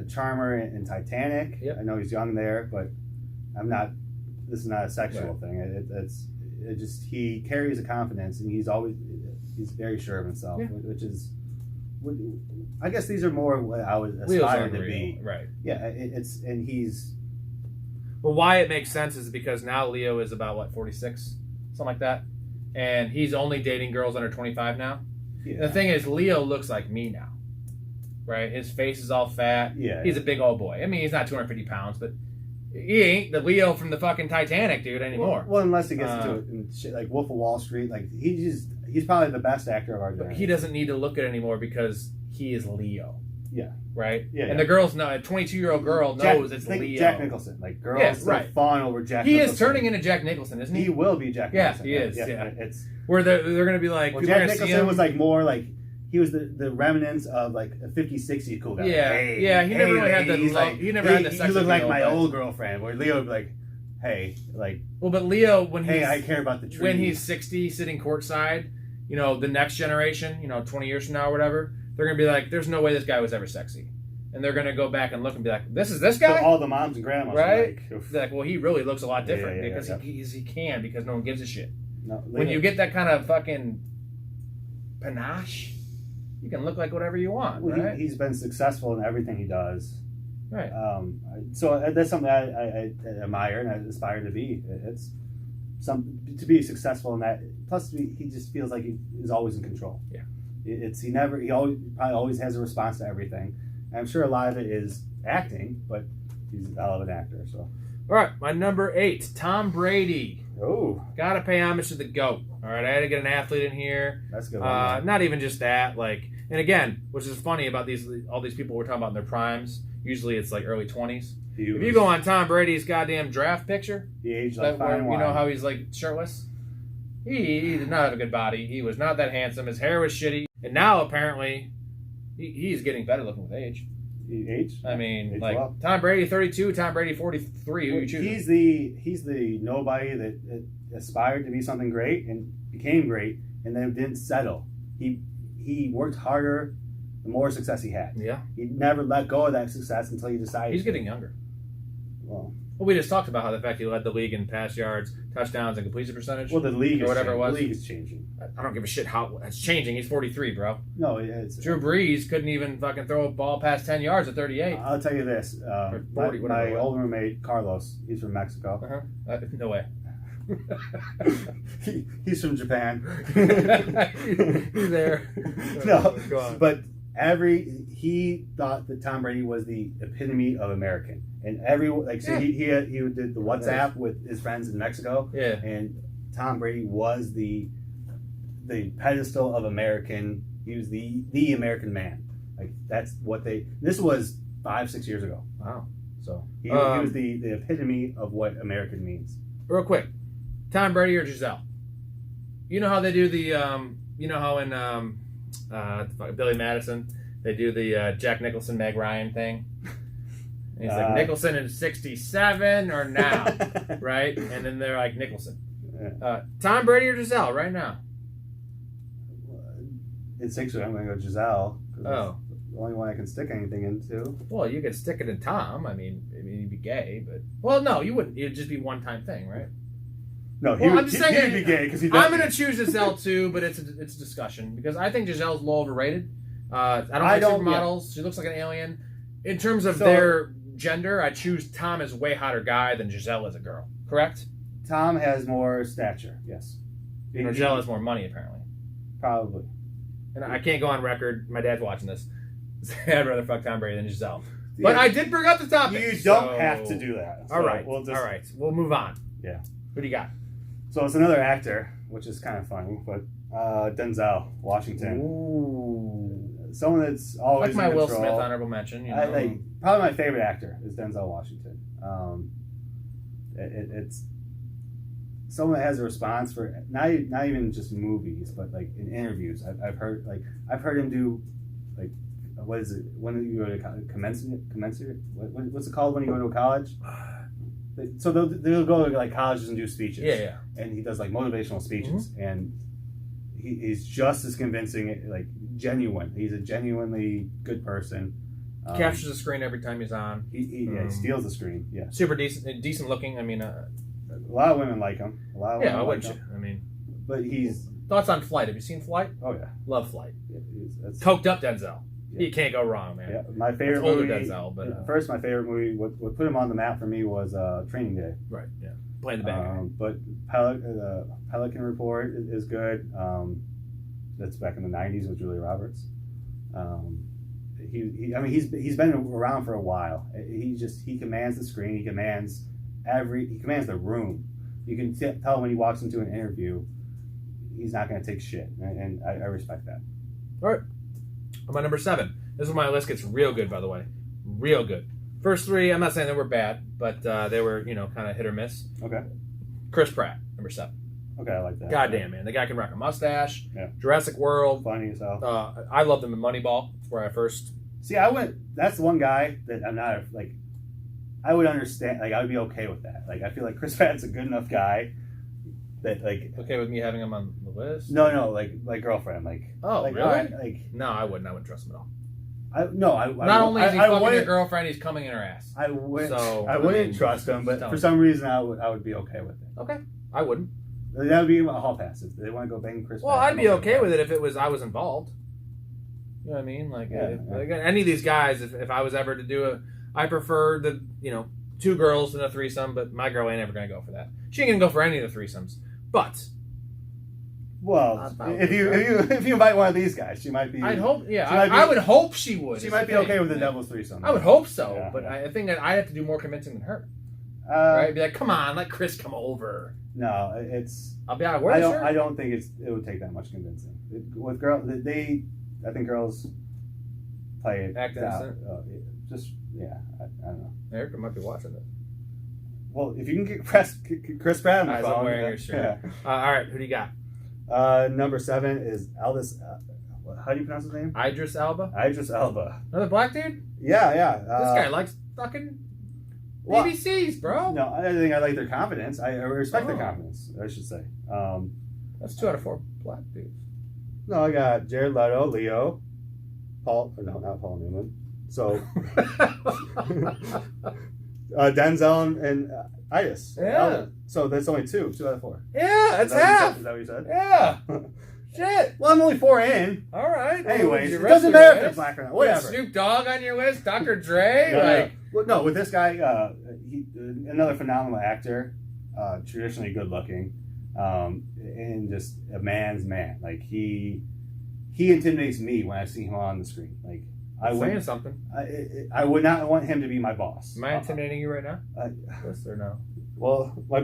charmer in Titanic. Yep. I know he's young there, but I'm not. This is not a sexual thing. It just he carries a confidence, and he's very sure of himself, which is. I guess these are more what I would aspire to be. Right. Yeah, and he's. Well, why it makes sense is because now Leo is about 46, something like that, and he's only dating girls under 25 now. Yeah. The thing is, Leo looks like me now, right? His face is all fat. Yeah, he's a big old boy. I mean, he's not 250 pounds, but he ain't the Leo from the fucking Titanic, dude, anymore. Well, unless he gets into it and shit like Wolf of Wall Street, like he's probably the best actor of our generation. He doesn't need to look it anymore because he is Leo. Yeah. Right? Yeah. And the girls know, a 22-year-old girl knows it's Leo. Jack Nicholson. Like, girls fawn over Jack Nicholson. He is turning into Jack Nicholson, isn't he? He will be Jack Nicholson. Yeah, he is. Yeah. It's where they're going to be like... Well, Jack Nicholson was like more like... He was the remnants of like a 50s, 60s cool guy. Yeah. He never really had the... He never had the sex. You look like my old girlfriend. Where Leo would be like, hey, like... Well, but Leo, when he's... Hey, I care about the trees. When he's 60, sitting courtside, the next generation, 20 years from now or whatever, they're going to be like, there's no way this guy was ever sexy. And they're going to go back and look and be like, this is this guy? So all the moms and grandmas right? They're like, well, he really looks a lot different because he can because no one gives a shit. No, when you get that kind of fucking panache, you can look like whatever you want, right? He's been successful in everything he does. Right. So that's something I admire and I aspire to be. It's to be successful in that. Plus, he just feels like he is always in control. Yeah. He probably always has a response to everything. And I'm sure a lot of it is acting, but he's a hell of an actor. So. All right, my number 8, Tom Brady. Oh. Gotta pay homage to the GOAT. All right, I had to get an athlete in here. That's good. Not even just that. Like, and again, which is funny about all these people we're talking about in their primes. Usually it's like early 20s. If you go on Tom Brady's goddamn draft picture, he aged like fine wine. You know how he's like shirtless? He did not have a good body. He was not that handsome. His hair was shitty. And now apparently he's getting better looking with age. He aged? I mean, aged like well. Tom Brady 32, Tom Brady 43. Who you choose? He's the nobody that aspired to be something great and became great and then didn't settle. He worked harder the more success he had. Yeah. He never let go of that success until he decided. He's getting younger. Well, we just talked about how the fact he led the league in pass yards, touchdowns, and completion percentage. Well, the league or whatever it was. The league is changing. I don't give a shit how it's changing. He's 43, bro. No, it's Drew Brees couldn't even fucking throw a ball past 10 yards at 38. I'll tell you this: 40, my old roommate Carlos, he's from Mexico. No way. He's from Japan. He's there. No, but he thought that Tom Brady was the epitome of American, and he did the WhatsApp with his friends in Mexico. Yeah, and Tom Brady was the pedestal of American. He was the American man. Like that's what this was 5-6 years ago. Wow. So he was the epitome of what American means. Real quick, Tom Brady or Giselle? You know how they do the you know how in Billy Madison they do the Jack Nicholson Meg Ryan thing. And he's like Nicholson in '67 or now, right? And then they're like Nicholson. Tom Brady or Giselle right now? In 6 I'm going to go Giselle. Oh. The only one I can stick anything into. Well, you could stick it in Tom. I mean, he'd be gay, but no, you wouldn't. It'd just be one-time thing, right? No, he'd be gay because I'm going to choose Giselle too, but it's a discussion because I think Giselle's low overrated. I don't like supermodels. Yeah. She looks like an alien. In terms of their gender, I choose Tom as a way hotter guy than Giselle as a girl. Correct? Tom has more stature. Yes. Giselle has more money apparently. Probably. And I can't go on record. My dad's watching this. I'd rather fuck Tom Brady than Giselle. But I did bring up the topic. You don't have to do that. All right. All right. We'll move on. Yeah. Who do you got? So it's another actor, which is kind of funny, but Denzel Washington. Ooh. Someone that's always like my in Will control. Smith honorable mention. You know? Probably my favorite actor is Denzel Washington. It's someone that has a response for not even just movies, but like in interviews. I've heard him do like what is it when you go to commensurate? What's it called when you go to a college? So they'll go to like colleges and do speeches. Yeah. And he does like motivational speeches, and he's just as convincing, like genuine. He's a genuinely good person. Captures the screen every time he's on. He steals the screen. Yeah. Super decent looking. I mean, a lot of women like him. I wouldn't. I mean, but he's thoughts on Flight. Have you seen Flight? Oh yeah, love Flight. Yeah, Coked up Denzel. Yeah. You can't go wrong, man. Yeah, my favorite older movie. Denzel, but first, my favorite movie. What put him on the map for me was Training Day. Right. Yeah. Playing the bad guy. But Pelican Report is good. That's back in the '90s with Julia Roberts. He's been around for a while. He commands the screen. He commands the room. You can tell when he walks into an interview, he's not going to take shit, and I respect that. All right. I'm on number 7. This is where my list gets real good, by the way. Real good. First 3, I'm not saying they were bad, but they were, kind of hit or miss. Okay. Chris Pratt, number 7. Okay, I like that. Goddamn, man. The guy can rock a mustache. Yeah. Jurassic World. Funny as hell. I loved him in Moneyball. That's where I first... See, that's the one guy that I'm not, I would understand, I would be okay with that. I feel like Chris Pratt's a good enough guy that, Okay with me having him on the list? No, my girlfriend, Oh, really? Right, no, I wouldn't trust him at all. Not only is he fucking your girlfriend, he's coming in her ass. I wouldn't trust him, but for some reason I would be okay with it. Okay, I wouldn't. That would be a hall pass if they want to go bang Chris. Well, I'd be okay with it if I was involved. You know what I mean? Like any of these guys, if I was ever to do I prefer the 2 girls in a threesome, but my girl ain't ever gonna go for that. She ain't gonna go for any of the threesomes, but. Well, if you invite one of these guys, she might be. I'd hope, yeah. I would hope she would. She might be okay with the devil's threesome. I would hope so, but I think that I have to do more convincing than her. Right? Be like, come on, let Chris come over. No, it's. I'll be honest. I don't think it would take that much convincing. With girls, I think girls play it act innocent. I don't know. Erica might be watching this. Well, if you can get Chris Pratt on the phone. I'm wearing your shirt. Yeah. All right, who do you got? Number 7 is Aldous. How do you pronounce his name? Idris Elba. Idris Elba. Another black dude? Yeah. This guy likes fucking BBCs, bro. No, I think I like their confidence. I respect their confidence, I should say. That's 2 out of 4 black dudes. No, I got Jared Leto, Leo, not Paul Newman. So, Denzel and Idris. Yeah. So that's only 2 out of 4. Yeah, that's half. Is that what you said? Yeah. Shit. Well, I'm only 4 in. All right. Anyways, it doesn't matter if they're black or not. Whatever. Snoop Dogg on your list, Dr. Dre. Well, no, with this guy, another phenomenal actor, traditionally good looking, and just a man's man. Like he intimidates me when I see him on the screen. Like saying something. I would not want him to be my boss. Am I intimidating you right now? Yes or no? Well, my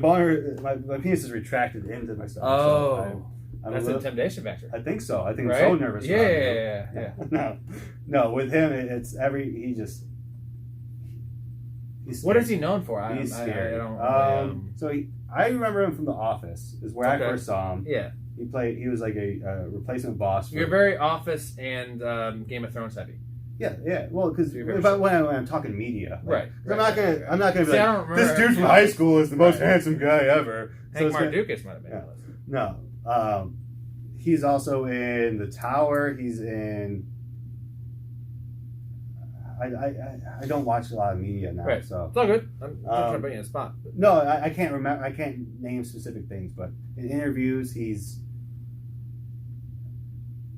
penis is retracted into my stomach. Oh. So that's an intimidation factor. I think so. I think I'm so nervous. Yeah. No. With him, it's he's what is he known for? He's scary. So I remember him from The Office. Is where I first saw him. Yeah. He was like a replacement boss. You're very Office and Game of Thrones heavy. Yeah. Well, because when I'm talking media, right. I'm not gonna be like, this dude from high school is the most handsome guy ever. Hank Mardukis might have been. No. He's also in The Tower. He's in. I don't watch a lot of media now, so it's all good. I'm not trying to put you in a spot. No, I can't remember. I can't name specific things, but in interviews,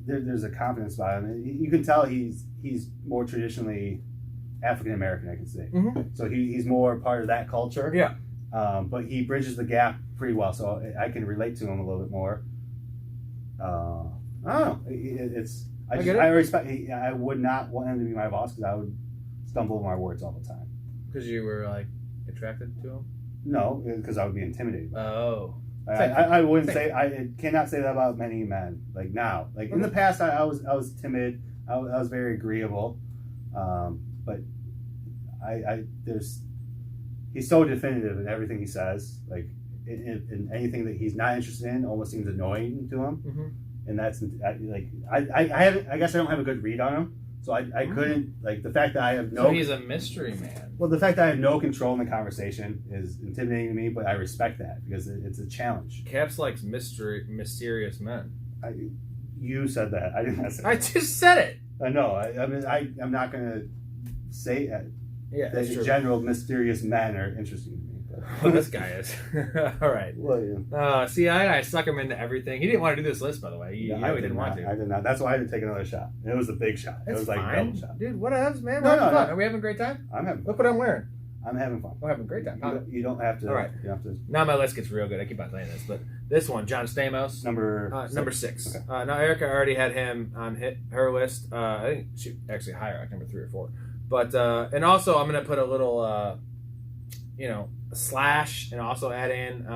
there's a confidence about him. You can tell he's more traditionally African American, I can say. Mm-hmm. So he's more part of that culture. Yeah. But he bridges the gap pretty well, so I can relate to him a little bit more. I don't know. I respect. I would not want him to be my boss because I would stumble over my words all the time. Because you were like attracted to him? No, because I would be intimidated. Oh. I wouldn't say. I cannot say that about many men. Like now, like in the past, I was timid. I was very agreeable, but he's so definitive in everything he says. Like in anything that he's not interested in, almost seems annoying to him. Mm-hmm. And that's like I guess I don't have a good read on him, so I couldn't like the fact that I have no. So he's a mystery man. Well, the fact that I have no control in the conversation is intimidating to me, but I respect that because it's a challenge. Caps likes mysterious men. You said that. I didn't say that. I just said it. I know. I'm not gonna say that. Yeah, that in general, mysterious men are interesting to me. Well, this guy is. All right. Well, yeah. See, I suck him into everything. He didn't want to do this list, by the way. He didn't want to. I did not. That's why I had to take another shot. It was a big shot. It was like a double shot. Dude, what else, man? We're having fun. Are we having a great time? I'm having fun. Look what I'm wearing. I'm having fun. We're having a great time. You don't have to. All right. You have to. Now my list gets real good. I keep on saying this, but this one, John Stamos. Number 6. Okay. Now Erica already had him on her list. I think she actually higher, like number 3 or 4. But and also I'm gonna put a little, a slash, and also add in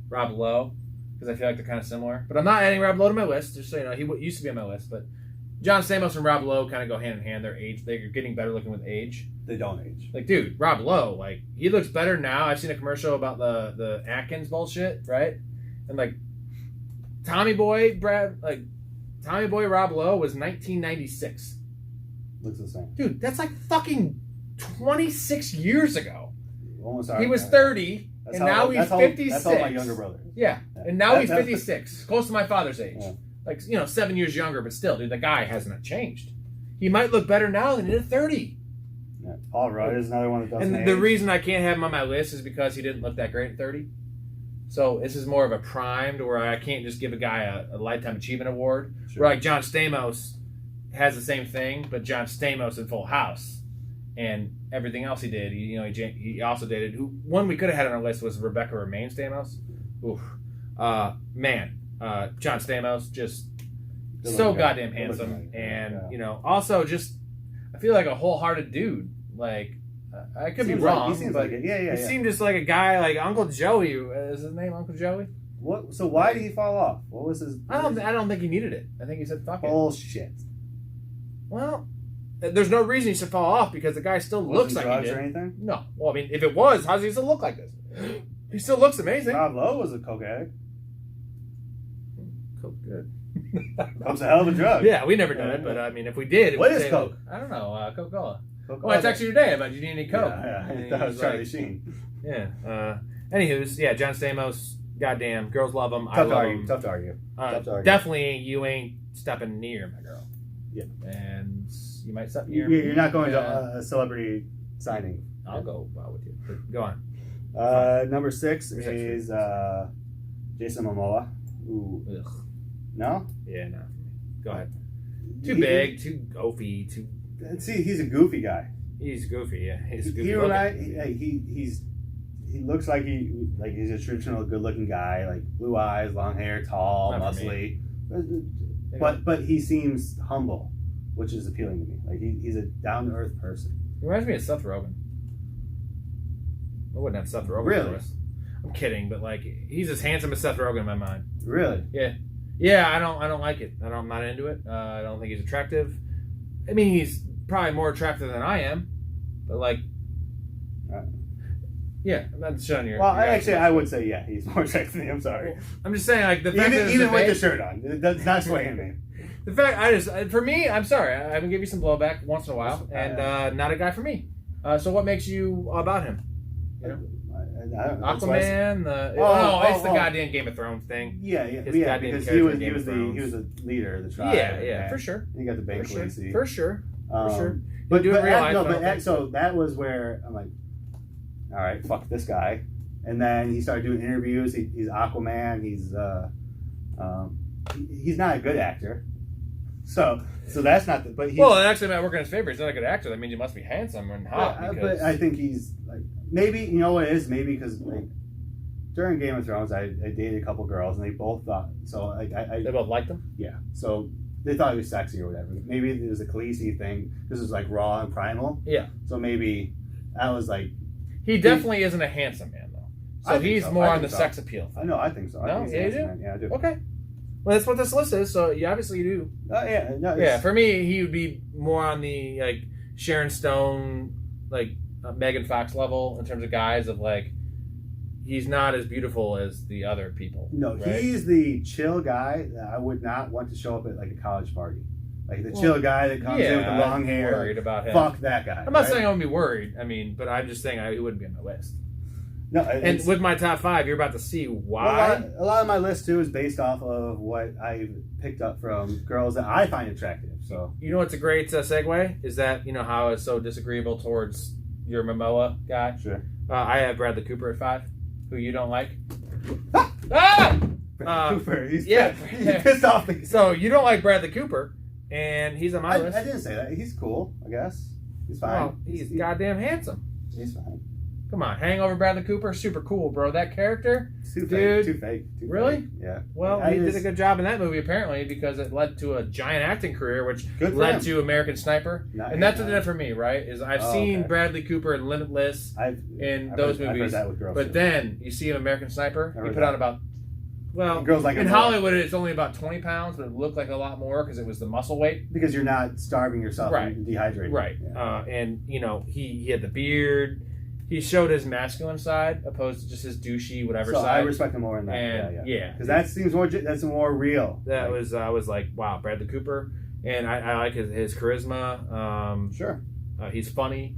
Rob Lowe because I feel like they're kind of similar. But I'm not adding Rob Lowe to my list, just so you know. He used to be on my list, but John Stamos and Rob Lowe kind of go hand in hand. They're getting better looking with age. They don't age. Like, dude, Rob Lowe, like, he looks better now. I've seen a commercial about the Atkins bullshit, right? And like Tommy Boy Rob Lowe was 1996. Looks the same. Dude, that's like fucking 26 years ago. He was 30, and now he's 56. That's all my younger brother. Yeah, and now he's 56, close to my father's age. Yeah. Like, 7 years younger, but still, dude, the guy hasn't changed. He might look better now than he did at 30. Yeah. Paul Rudd is another one that doesn't age. And the reason I can't have him on my list is because he didn't look that great at 30. So this is more of a prime to where I can't just give a guy a Lifetime Achievement Award. Sure. Where like John Stamos has the same thing, but John Stamos in Full House. And everything else he did, he also dated. One we could have had on our list was Rebecca Romaine Stamos. Oof, John Stamos, just so goddamn handsome, and also just I feel like a wholehearted dude. Like I could be wrong. He seems like it. Yeah. He seemed just like a guy like Uncle Joey. Is his name Uncle Joey? What? So why did he fall off? What was his? I don't think he needed it. I think he said fuck it. Bullshit. Well, there's no reason he should fall off because the guy still looks like he did. Or anything? No. Well, I mean, if it was, how does he still look like this? He still looks amazing. Rob Lowe was a coke addict. Coke, good. Coke's a hell of a drug. Yeah, we never done it, but I mean, if we did, what is Coke? I don't know. Coca-Cola. Oh, I texted you today about you need any Coke. Yeah. That was Charlie Sheen. Yeah. Anywho's, yeah, John Stamos. Goddamn, girls love him. Tough to argue. Definitely, you ain't stepping near my girl. Yeah. And you might step near me. You're not going to a celebrity signing. I'll go with you. But go on. Number 6 is Jason Momoa. Ooh. Ugh. No? Yeah, no. Go ahead. Too big, too goofy, too... See, he's a goofy guy. He's goofy, yeah. He's goofy. He looks like he's a traditional good-looking guy, like blue eyes, long hair, tall, muscly. But he seems humble, which is appealing to me. Like he's a down-to-earth person. He reminds me of Seth Rogen. I wouldn't have Seth Rogen. Really? I'm kidding, but like he's as handsome as Seth Rogen in my mind. Really? Yeah. Yeah, I don't like it. I'm not into it. I don't think he's attractive. I mean, he's probably more attractive than I am, but like, yeah, I'm not showing you. Well, I would say he's more attractive than me. I'm sorry. I'm just saying, like the fact even with the shirt on, that's not swaying me. The fact, for me, I'm sorry. I'm gonna give you some blowback once in a while, and not a guy for me. So what makes you about him? You know? Aquaman, it's the goddamn Game of Thrones thing. Yeah, because he was the leader of the tribe. Yeah, for sure. You got the bank Quincy. For sure. So that was where I'm like, all right, fuck this guy. And then he started doing interviews. He's Aquaman. He's not a good actor. So that's not the. But it actually might work in his favor. He's not a good actor. That means he must be handsome and hot. But I think he's like maybe you know what it is. Maybe because like during Game of Thrones, I dated a couple girls and they both thought so. They both liked him. Yeah. So they thought he was sexy or whatever. Maybe it was a Khaleesi thing. This is like raw and primal. Yeah. So maybe I was like. He definitely isn't a handsome man though. So he's more on the sex appeal. I know. I think so. No, you do. Yeah, I do. Okay. Well, that's what this list is, so obviously you do. Yeah. For me, he would be more on the like Sharon Stone, like Megan Fox level in terms of guys of like he's not as beautiful as the other people. No, right? He's the chill guy that I would not want to show up at like a college party. Like the chill guy that comes in with the long hair. Worried about him. Fuck that guy. I'm not saying I wouldn't be worried. I mean, but I'm just saying he wouldn't be on my list. No, and with my top 5, you're about to see why. A lot of my list too is based off of what I picked up from girls that I find attractive. So you know what's a great segue is that you know how it's so disagreeable towards your Momoa guy. Sure. I have Bradley Cooper at 5, who you don't like. Bradley Cooper. He's pissed off. So you don't like Bradley Cooper, and he's on my list. I didn't say that. He's cool. I guess he's fine. Oh, he's goddamn handsome. He's fine. Come on, Hangover Bradley Cooper, super cool, bro. That character, too fake. Really? Yeah. Well, he did a good job in that movie apparently because it led to a giant acting career, which led to American Sniper, and that's what did it for me. Right? Is I've seen Bradley Cooper in Limitless in those movies, I've heard that with girls but then you see him American Sniper, he put on about. Well, girls like in Hollywood, it's only about 20 pounds, but it looked like a lot more because it was the muscle weight. Because you're not starving yourself and dehydrating. Right. Yeah. And you know he had the beard. He showed his masculine side opposed to just his douchey whatever side. I respect him more in that. And, yeah. Because that seems more. That's more real. That was. I was like, wow, Bradley Cooper, and I like his charisma. Sure. He's funny.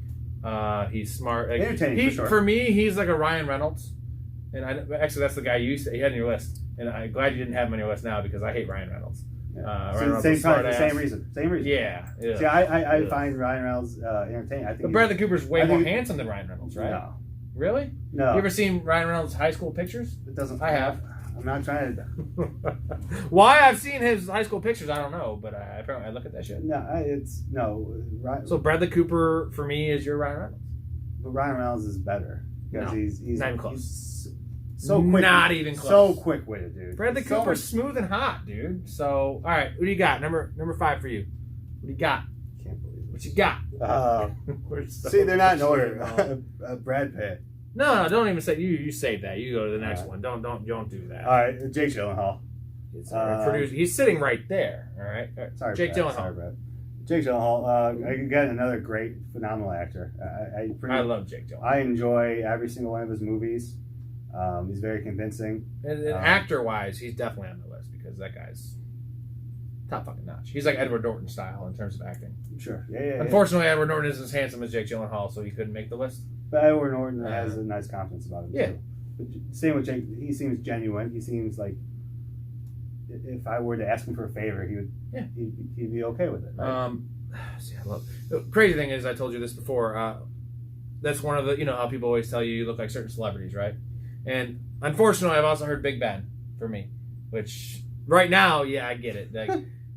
He's smart. Like, entertaining for sure. For me, he's like a Ryan Reynolds. And actually, that's the guy you had on your list. And I'm glad you didn't have him on your list now because I hate Ryan Reynolds. Yeah. Same reason. Yeah. See, I find Ryan Reynolds entertaining. I think but Bradley Cooper's way more handsome than Ryan Reynolds, right? No. Really? No. You ever seen Ryan Reynolds' high school pictures? It doesn't. I have. I'm not trying to. Why I've seen his high school pictures, I don't know, but apparently I look at that shit. So Bradley Cooper for me is your Ryan Reynolds. But Ryan Reynolds is better because he's not even close. He's so quick. Not even close. So quick-witted, dude. Bradley Cooper's smooth and hot, dude. So, all right, who do you got? Number 5 for you. What do you got? Can't believe What you got? See, they're not in order. Brad Pitt. No, don't even say you save that. You go to the next one. Don't do that. All right, Jake Gyllenhaal. He's sitting right there. All right. Sorry, Jake Brad. Gyllenhaal. Sorry, Brad. Jake Gyllenhaal. Again, another great, phenomenal actor. I love Jake Gyllenhaal. I enjoy every single one of his movies. He's very convincing. And actor-wise, he's definitely on the list because that guy's top fucking notch. He's like Edward Norton style in terms of acting. Sure. Yeah. Unfortunately, Edward Norton isn't as handsome as Jake Gyllenhaal, so he couldn't make the list. But Edward Norton has a nice confidence about him, yeah. too. But same with Jake. He seems genuine. He seems like if I were to ask him for a favor, he'd be okay with it. Right? See, I love. The crazy thing is, I told you this before. That's one of the how people always tell you look like certain celebrities, right? And unfortunately, I've also heard Big Ben for me, which right now, I get it. Like,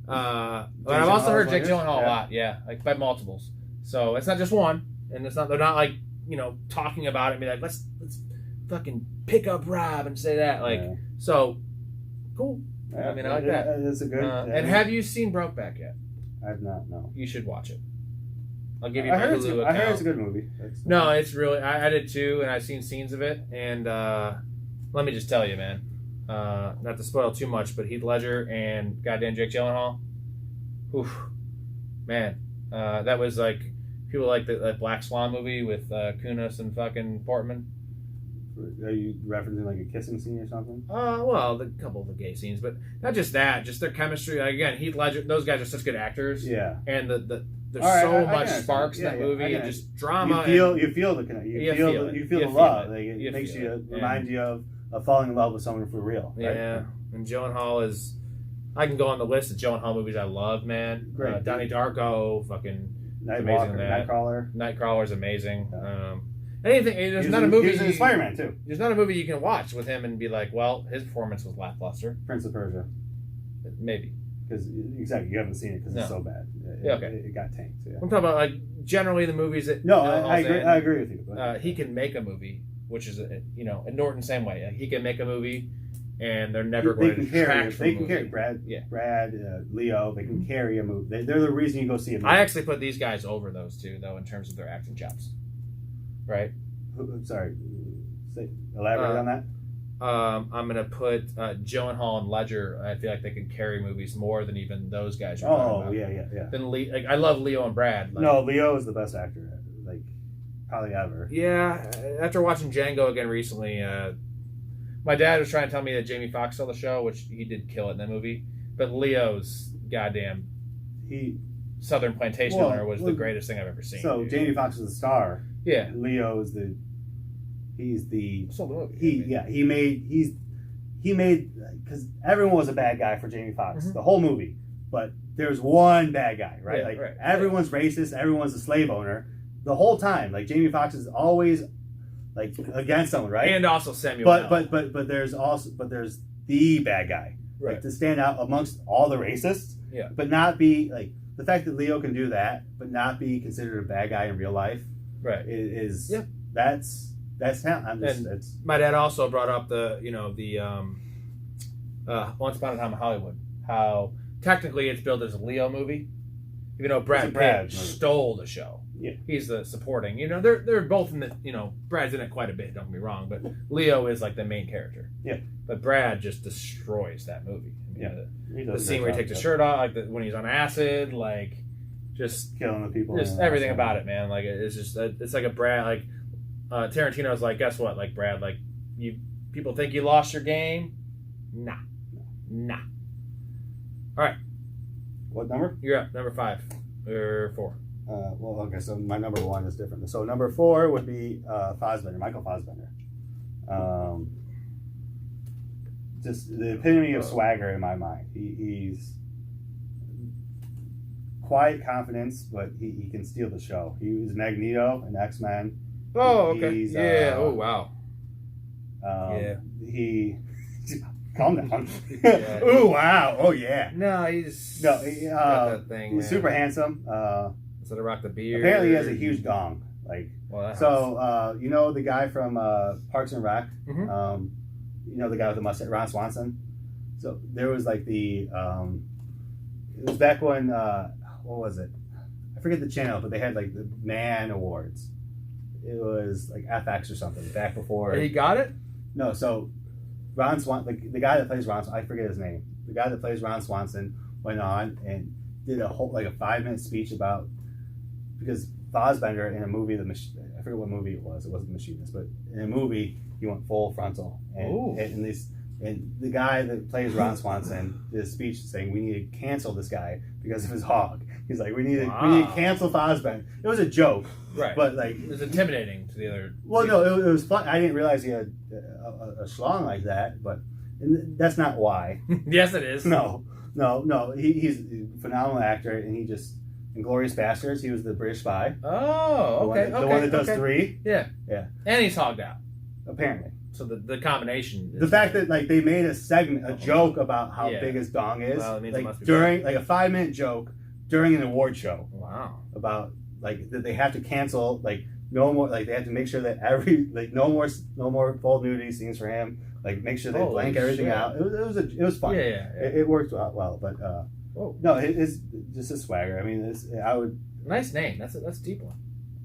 but I've also heard Jake Gyllenhaal a lot, like by multiples. So it's not just one, and they're not like talking about it and be like, let's fucking pick up Rob and say that, like, so cool. I like that. That's a good. And have you seen Brokeback yet? I have not. No. You should watch it. I'll give you my Hulu account. I heard it's a good movie. No, it's really. I did too, and I've seen scenes of it. And let me just tell you, man. Not to spoil too much, but Heath Ledger and goddamn Jake Gyllenhaal. Oof, man. That was like people like the Black Swan movie with Kunis and fucking Portman. Are you referencing like a kissing scene or something? Well, the couple of the gay scenes, but not just that. Just their chemistry. Like, again, Heath Ledger. Those guys are such good actors. Yeah. And there's so much sparks in that movie, and just drama. You feel the love. Like, it makes you remind you of falling in love with someone for real. Right? Yeah, and Gyllenhaal is. I can go on the list of Gyllenhaal movies I love, man. Great. Donnie Darko, fucking amazing in that. Nightcrawler is amazing. Yeah. Anything. There's not a movie. He's in Spider-Man too. There's not a movie you can watch with him and be like, well, his performance was lackluster. Prince of Persia. Maybe. Because exactly, you haven't seen it because it's so bad. It got tanked. Yeah. I'm talking about like generally the movies that. No, I agree. I agree with you. But, he can make a movie, which is and Norton same way. He can make a movie, and they're never going to detract from. They can carry Brad, Leo. They can carry a movie. They're the reason you go see a movie. I actually put these guys over those two though in terms of their acting chops. Right. Sorry. Elaborate on that. I'm gonna put Gyllenhaal and Ledger. I feel like they can carry movies more than even those guys. Yeah. Then I love Leo and Brad. No, Leo is the best actor, like probably ever. Yeah. After watching Django again recently, my dad was trying to tell me that Jamie Foxx saw the show, which he did kill it in that movie. But Leo's goddamn Southern Plantation owner was the greatest thing I've ever seen. So Jamie Foxx is the star. Yeah. Leo is he made because everyone was a bad guy for Jamie Foxx the whole movie, but there's one bad guy, right? Everyone's racist, everyone's a slave owner the whole time. Like Jamie Foxx is always like against someone, right? And also Samuel. But there's the bad guy, right? Like, to stand out amongst all the racists, but not be like the fact that Leo can do that, but not be considered a bad guy in real life, right? That's him. My dad also brought up the Once Upon a Time in Hollywood, how technically it's billed as a Leo movie, even though Brad Pitt stole the show. Yeah, he's the supporting. They're both in the. Brad's in it quite a bit. Don't get me wrong, but Leo is like the main character. Yeah, but Brad just destroys that movie. The scene where he takes his shirt off, like when he's on acid, like just killing the people, just everything about it, man. Like it's just it's like a Brad like. Tarantino's like, guess what? Like Brad, like people think you lost your game. Nah. All right. What number? You're up. Number 5 or 4. Okay. So my number 1 is different. So number 4 would be Fassbender, Michael Fassbender. Just the epitome of swagger in my mind. He's quiet confidence, but he can steal the show. He was Magneto in X-Men. Oh, okay. Oh, wow. He... Calm down. Ooh, wow. Oh, yeah. No, he's... got that thing, he's super handsome. Instead of rock the beard. Apparently he has a huge dong. Like, the guy from Parks and Rec? Mm-hmm. The guy with the mustache, Ron Swanson? So there was like it was back when, what was it? I forget the channel, but they had like the Man Awards. It was like FX or something back before. And he got it? No, so Ron Swanson, the guy that plays Ron, I forget his name. The guy that plays Ron Swanson went on and did a whole like a 5-minute speech about, because Fassbender in a movie, I forget what movie it was. It wasn't The Machinist, but in a movie he went full frontal, and the guy that plays Ron Swanson did a speech saying we need to cancel this guy because of his hog. He's like, we need to cancel Fassbender. It was a joke, right? But like, it was intimidating to the other. Well, no, it was fun. I didn't realize he had a schlong like that, but that's not why. Yes, it is. No. He's a phenomenal actor, and he just Inglourious Basterds. He was the British spy. Oh, okay, the one that does 3. Yeah. And he's hogged out. Apparently. So the combination. The fact that like they made a segment, a joke about how big his dong is, well, it means like it must be during like a 5-minute joke during an award show. Wow. About like that they have to cancel like no more, like they have to make sure that no more full nudity scenes for him. Like make sure they blank everything out. It was fun. Yeah. It worked out well, but no, it's just a swagger. I mean, I would. Nice name. That's a deep one.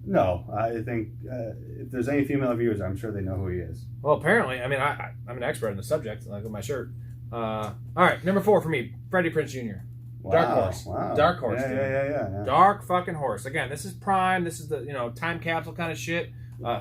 No, I think if there's any female viewers, I'm sure they know who he is. Well, apparently, I mean, I'm an expert in the subject. Like with my shirt. All right, number 4 for me, Freddie Prinze Jr. Wow, Dark Horse. Wow. Dark Horse. Yeah. Dark fucking horse. Again, this is prime. This is the time capsule kind of shit.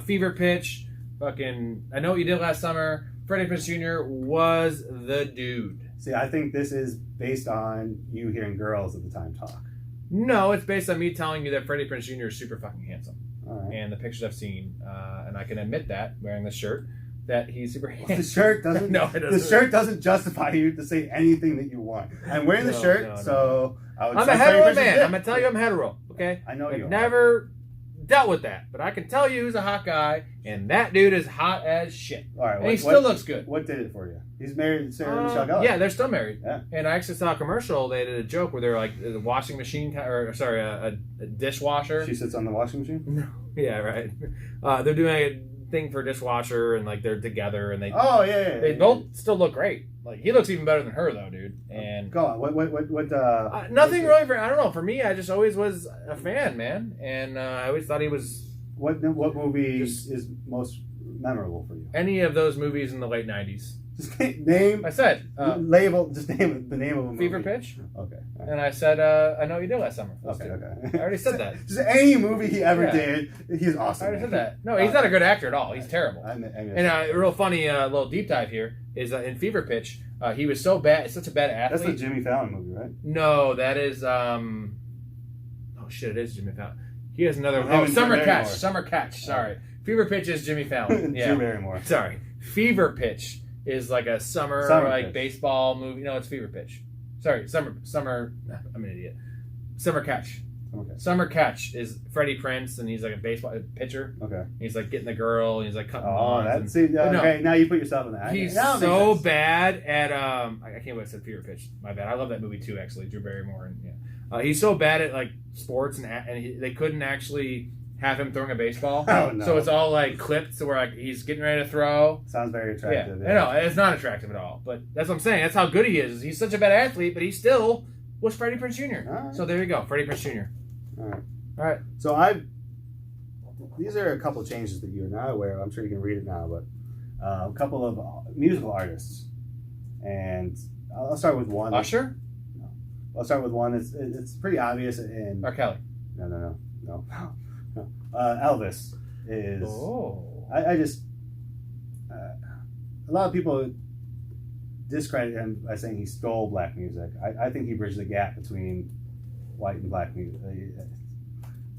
Fever pitch. Fucking. I Know What You Did Last Summer. Freddie Prinze Jr. was the dude. See, I think this is based on you hearing girls at the time talk. No, it's based on me telling you that Freddie Prinze Jr. is super fucking handsome. All right. And the pictures I've seen, and I can admit that wearing this shirt, that he's super handsome. The shirt doesn't. No, it doesn't. The shirt doesn't justify you to say anything that you want. I'm wearing the shirt, so I would. I'm a hetero man. I'm gonna tell you I'm hetero. Okay. I know I've never dealt with that, but I can tell you who's a hot guy, and that dude is hot as shit. All right. And he still looks good. What did it for you? He's married to Sarah Michelle Gellar. Yeah, they're still married. Yeah. And I actually saw a commercial. They did a joke where they're like the washing machine, a dishwasher. She sits on the washing machine. No. Yeah, right. They're doing a thing for a dishwasher, and like they're together, and they. Oh yeah. They both still look great. Like he looks even better than her though, dude. And go on. What? Nothing really. I don't know. For me, I just always was a fan, man, and I always thought he was. What movie is most memorable for you? Any of those movies in the late '90s. Just name. I said label. Just name the name of a movie. Fever Pitch. Okay. Right. And I said I Know What You Did Last Summer. Okay. I already said that. Just any movie he ever did, he's awesome. I already said that. No, he's not a good actor at all. He's terrible. And a real funny little deep dive here is in Fever Pitch. He was so bad. Such a bad athlete. That's the Jimmy Fallon movie, right? No, that is. Oh shit! It is Jimmy Fallon. He has another. Summer Catch. Summer Catch. Sorry. Fever Pitch is Jimmy Fallon. Yeah. Drew Barrymore. Sorry. Fever Pitch is like a summer like pitch. Baseball movie. No, it's Fever Pitch. Sorry, summer. I'm an idiot. Summer Catch. Summer Catch is Freddie Prinze, and he's like a baseball pitcher. Okay. He's like getting the girl, and he's like cutting lawns. Okay. Now you put yourself in that. He's so bad at I can't believe I said Fever Pitch. My bad. I love that movie too. Actually, Drew Barrymore, and he's so bad at like sports, and they couldn't actually have him throwing a baseball. Oh, no. So it's all like clipped to where like he's getting ready to throw. Sounds very attractive. Yeah. No, it's not attractive at all. But that's what I'm saying. That's how good he is. He's such a bad athlete, but he still was Freddie Prinze Jr. Right. So there you go, Freddie Prinze Jr. All right. So these are a couple of changes that you're not aware of. I'm sure you can read it now, but a couple of musical artists, and I'll start with one. Usher? No. I'll start with one. It's pretty obvious. And R. Kelly? No. Elvis is. Oh. I just. A lot of people discredit him by saying he stole black music. I think he bridged the gap between white and black music.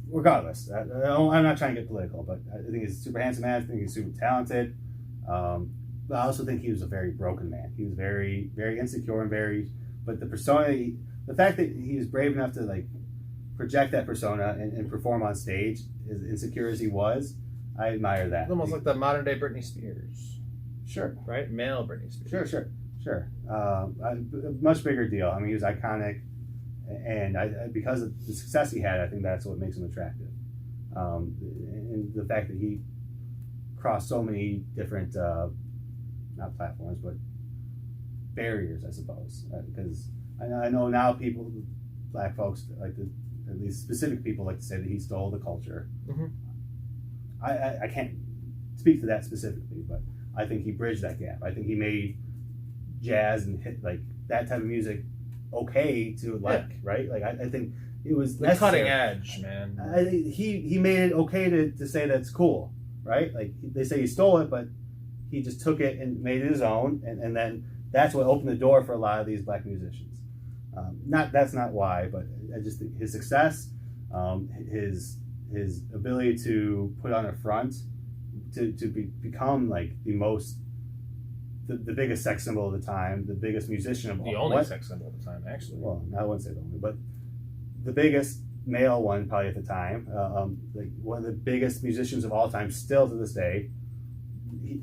Regardless, I'm not trying to get political, but I think he's a super handsome man. I think he's super talented. But I also think he was a very broken man. He was very, very insecure and but the persona, the fact that he was brave enough to like project that persona and perform on stage, as insecure as he was, I admire that. It's almost like the modern day Britney Spears. Sure. Right? Male Britney Spears. Sure. A much bigger deal. I mean, he was iconic, and because of the success he had, I think that's what makes him attractive. And the fact that he crossed so many different, not platforms, but barriers, I suppose. Because I know now black folks like to at least specific people like to say that he stole the culture. Mm-hmm. I can't speak to that specifically, but I think he bridged that gap. I think he made jazz and hit like that type of music okay to like, right? Like I think it was the cutting edge, man. He made it okay to say that's cool, right? Like they say he stole it, but he just took it and made it his own, and then that's what opened the door for a lot of these black musicians. That's not why, but I just think his success, his ability to put on a front, to become like the biggest sex symbol of the time, the biggest musician of all. The only sex symbol of the time, actually. Well, I wouldn't say the only, but the biggest male one probably at the time. Like one of the biggest musicians of all time, still to this day.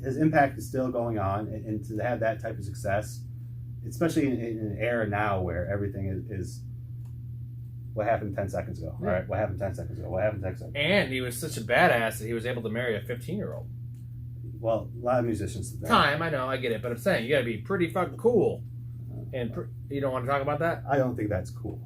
His impact is still going on, and to have that type of success, especially in an era now where everything is what happened 10 seconds ago. Yeah. All right, what happened 10 seconds ago? What happened 10 seconds ago? And he was such a badass that he was able to marry a 15-year-old. Well, a lot of musicians did that. Time, I know, I get it, but I'm saying you got to be pretty fucking cool. And you don't want to talk about that? I don't think that's cool.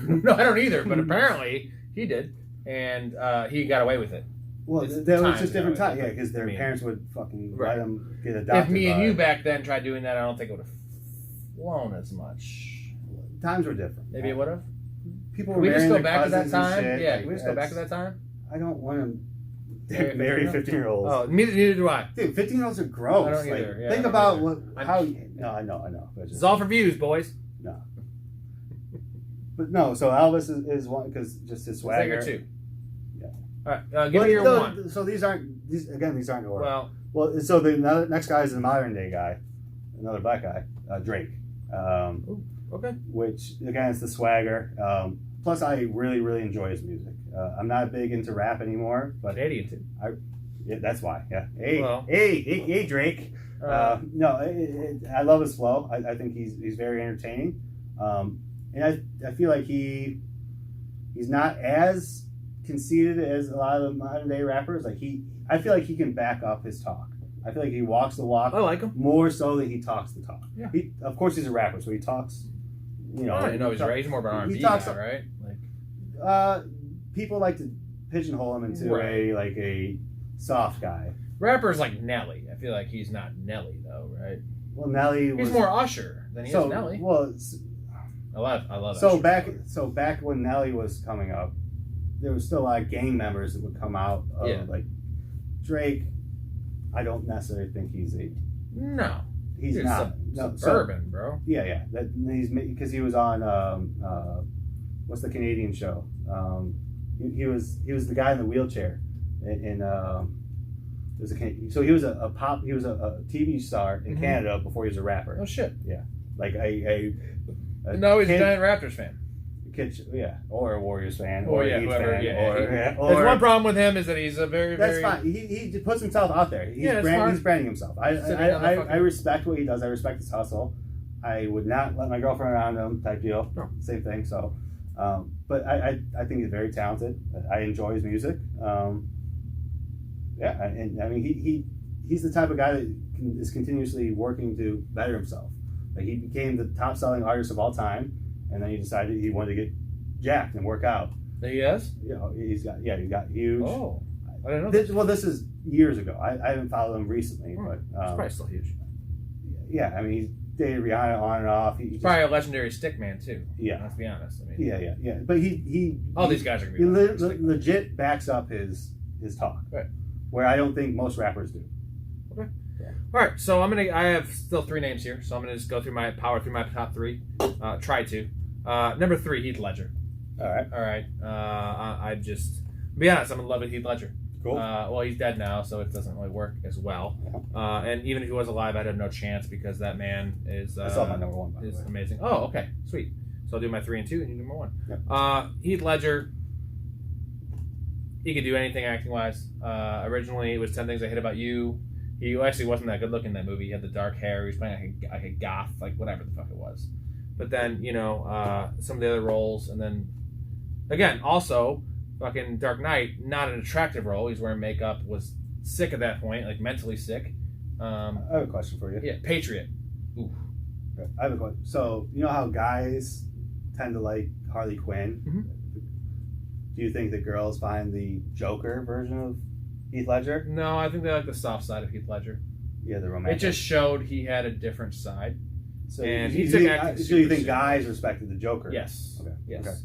No, I don't either, but apparently he did, and he got away with it. Well, that was just different time, yeah, because their parents would fucking let them get adopted. If me and you back then tried doing that, I don't think it would have flown as much. Times were different. Maybe it would have. People Can were we just marrying go back to that time? shit. Yeah, Like, can we just go back to that time? I don't want to marry 15-year-olds. Oh, neither do I. Dude, 15-year-olds are gross. I don't either. Like, Yeah, think I don't about either. how. No, I know. This is all for views, boys. No. But no, so Elvis is one because just his swagger. Let's take your two. Yeah. All right, give me your one. So these aren't order. Well, so the next guy is the modern day guy, another black guy, Drake. Okay. Which again is the swagger. Plus, I really, really enjoy his music. I'm not big into rap anymore, but Canadian too. Yeah, that's why. Yeah. Hey, Well. hey, Drake. No, I love his flow. I think he's very entertaining, and I feel like he's not as conceited as a lot of the modern day rappers. Like I feel like he can back up his talk. I feel like he walks the walk. I like him more so than he talks the talk. Yeah. Of course, he's a rapper, so he talks. He's more of an R&B guy, right? Like, people like to pigeonhole him into a soft guy. Rappers like Nelly. I feel like he's not Nelly though, right? Well, Nelly was he's more Usher than he is Nelly. Well, I love. So Usher. back when Nelly was coming up, there was still a lot of gang members that would come out of like Drake. I don't necessarily think he's no. He's not suburban, bro. Yeah. He's because he was on what's the Canadian show? He was the guy in the wheelchair in so he was a TV star in Canada before he was a rapper. Oh shit. Yeah, like no, he's a giant Raptors fan. Or a Warriors fan, or a Heat whoever. fan, There's one problem with him is that he's a very. That's fine. He just puts himself out there. He's branding himself. I respect what he does. I respect his hustle. I would not let my girlfriend around him. Type deal. No. Same thing. So, but I think he's very talented. I enjoy his music. And I mean he's the type of guy that is continuously working to better himself. Like he became the top selling artist of all time. And then he decided he wanted to get jacked and work out. He is? He got huge. Oh, I didn't know. This is years ago. I haven't followed him recently, but he's probably still huge. Yeah, I mean he's dated Rihanna on and off. He's probably a legendary stick man too. Yeah, let's be honest. I mean, yeah. But all these guys are gonna be legit backs up his talk, right? Where I don't think most rappers do. Okay. All right, so I have still 3 names here, so I'm gonna just power through my top 3. Try to. Number 3, Heath Ledger. All right. I just, to be honest, I'm in love with Heath Ledger. Cool. Well, he's dead now, so it doesn't really work as well. And even if he was alive, I'd have no chance because that man is. That's all my number 1. By the way. Amazing. Oh, okay, sweet. So I'll do my 3 and 2, and you do number 1. Yep. Heath Ledger. He could do anything acting wise. Originally, it was 10 Things I Hate About You. He actually wasn't that good looking in that movie. He had the dark hair. He was playing like a goth, like whatever the fuck it was. But then, some of the other roles, and then, again, also, fucking Dark Knight, not an attractive role. He's wearing makeup, was sick at that point, like mentally sick. I have a question for you. Yeah, Patriot. Ooh. I have a question. So, you know how guys tend to like Harley Quinn? Mm-hmm. Do you think the girls find the Joker version of Heath Ledger? No, I think they like the soft side of Heath Ledger. Yeah, the romantic. It just showed he had a different side. So and you think guys respected the Joker? Yes. Okay. Yes. Okay.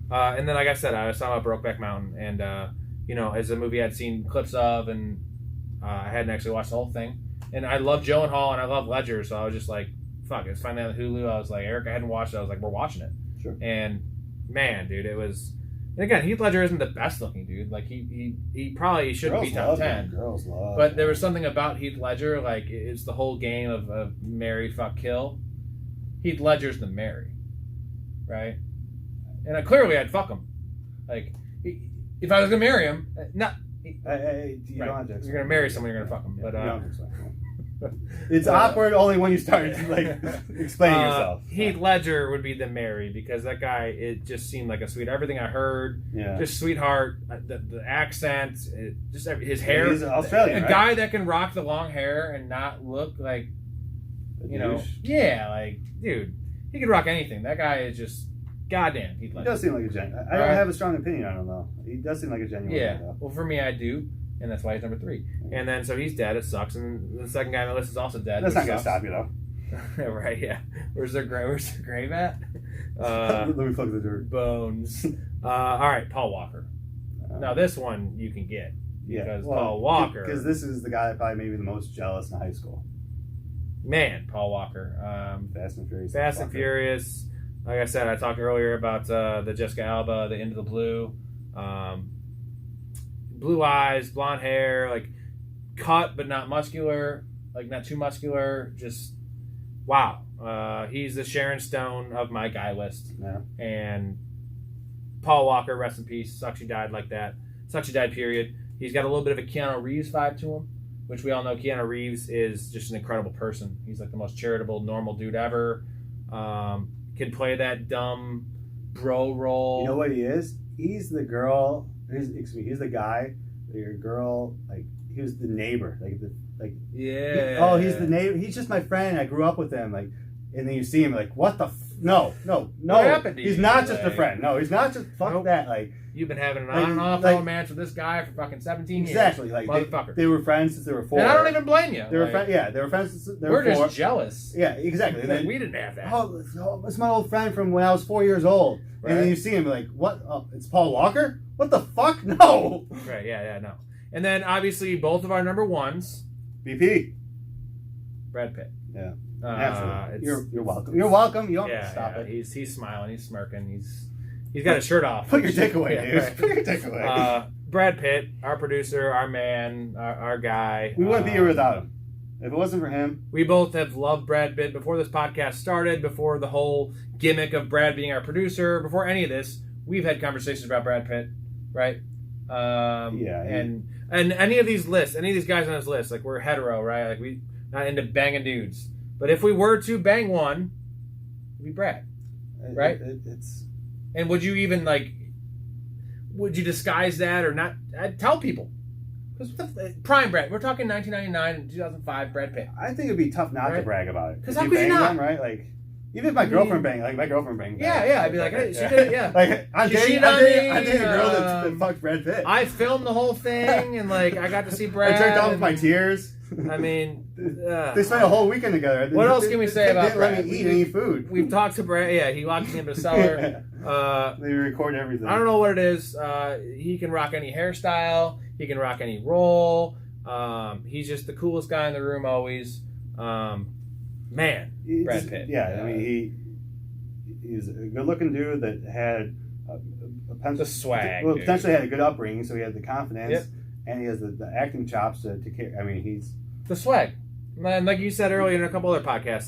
And then, like I said, I was talking about Brokeback Mountain, and as a movie I'd seen clips of, and I hadn't actually watched the whole thing. And I love Gyllenhaal and I love Ledger, so I was just like, fuck, it's finally on Hulu. I was like, Eric, I hadn't watched it. I was like, we're watching it. Sure. And man, dude, it was. And again, Heath Ledger isn't the best looking dude. Like he probably shouldn't be top 10. Girls love. But there was something about Heath Ledger, like it's the whole game of marry, fuck, kill. Heath Ledger's the marry, right? And clearly I'd fuck him. Like if I was gonna marry him, you're gonna marry someone, you're gonna fuck him. But it's awkward only when you start like explaining yourself. Heath Ledger would be the marry because that guy, it just seemed like a sweet. Everything I heard, just sweetheart. The accent, just his hair. He's Australian, a guy that can rock the long hair and not look like, like dude, he could rock anything. That guy is just goddamn Heath Ledger. He does seem like a genuine. I don't have a strong opinion on him though. He does seem like a genuine. Yeah. Well, for me, I do. And that's why he's number 3. And then, so he's dead. It sucks. And the second guy on the list is also dead. That's not going to stop you, though. Right, yeah. Where's their grave at? Let me plug the dirt. Bones. All right, Paul Walker. Now, this one you can get. Because Paul Walker. Because this is the guy that probably made me the most jealous in high school. Man, Paul Walker. Fast and Furious. Fast and Furious. Like I said, I talked earlier about the Jessica Alba, the Into the Blue. Blue eyes, blonde hair, like cut but not muscular, like not too muscular. Just wow. He's the Sharon Stone of my guy list. Yeah. And Paul Walker, rest in peace. Sucks he died like that. Sucks he died. Period. He's got a little bit of a Keanu Reeves vibe to him, which we all know Keanu Reeves is just an incredible person. He's like the most charitable, normal dude ever. Can play that dumb bro role. You know what he is? He's the girl. He's the guy. Your girl, like he was the neighbor, yeah. He's the neighbor. He's just my friend. I grew up with him, like, and then you see him, like, what the? No. What happened to he's you? not just a friend. No, he's not just that. Like you've been having an on and off romance with this guy for fucking 17 years. Exactly. Like motherfucker. They were friends since they were 4. And I don't even blame you. They were friends. Yeah, they were friends since they were 4. We're just jealous. Yeah, exactly. And then, we didn't have that. It's my old friend from when I was 4 years old. Right. And then you see him like, what? Oh, it's Paul Walker? What the fuck? No. Right. Yeah. No. And then obviously both of our number 1s. BP. Brad Pitt. Yeah. Absolutely. You're welcome. You're welcome. You don't have to stop it. He's smiling. He's smirking. He's got his shirt off. Put your dick away, dude. Right. Put your dick away. Brad Pitt, our producer, our man, our guy. We wouldn't be here without him. If it wasn't for him. We both have loved Brad Pitt before this podcast started, before the whole gimmick of Brad being our producer, before any of this. We've had conversations about Brad Pitt, right? And any of these lists, any of these guys on this list, like we're hetero, right? Like we not into banging dudes. But if we were to bang one, it'd be Brad, right? And would you even would you disguise that or not? I'd tell people. Because prime Brad, we're talking 1999 and 2005 Brad Pitt. I think it'd be tough not to brag about it. Because how could you not? Them, right? Like, even if my girlfriend banged, Yeah, I'd be like, hey, she did it, yeah. Like, I dated a girl that fucked Brad Pitt. I filmed the whole thing, and I got to see Brad. I jerked off with my tears. I mean, they spent a whole weekend together. What else can we say about Brad? Let me eat any food. We've talked to Brad. Yeah, he locked me into the cellar. They record everything. I don't know what it is. He can rock any hairstyle. He can rock any role. He's just the coolest guy in the room always. Man, Brad Pitt. Yeah, I mean he's a good-looking dude that had the swag. Well, potentially had a good upbringing, so he had the confidence, and he has the acting chops to care. I mean, he's the swag. And like you said earlier in a couple other podcasts,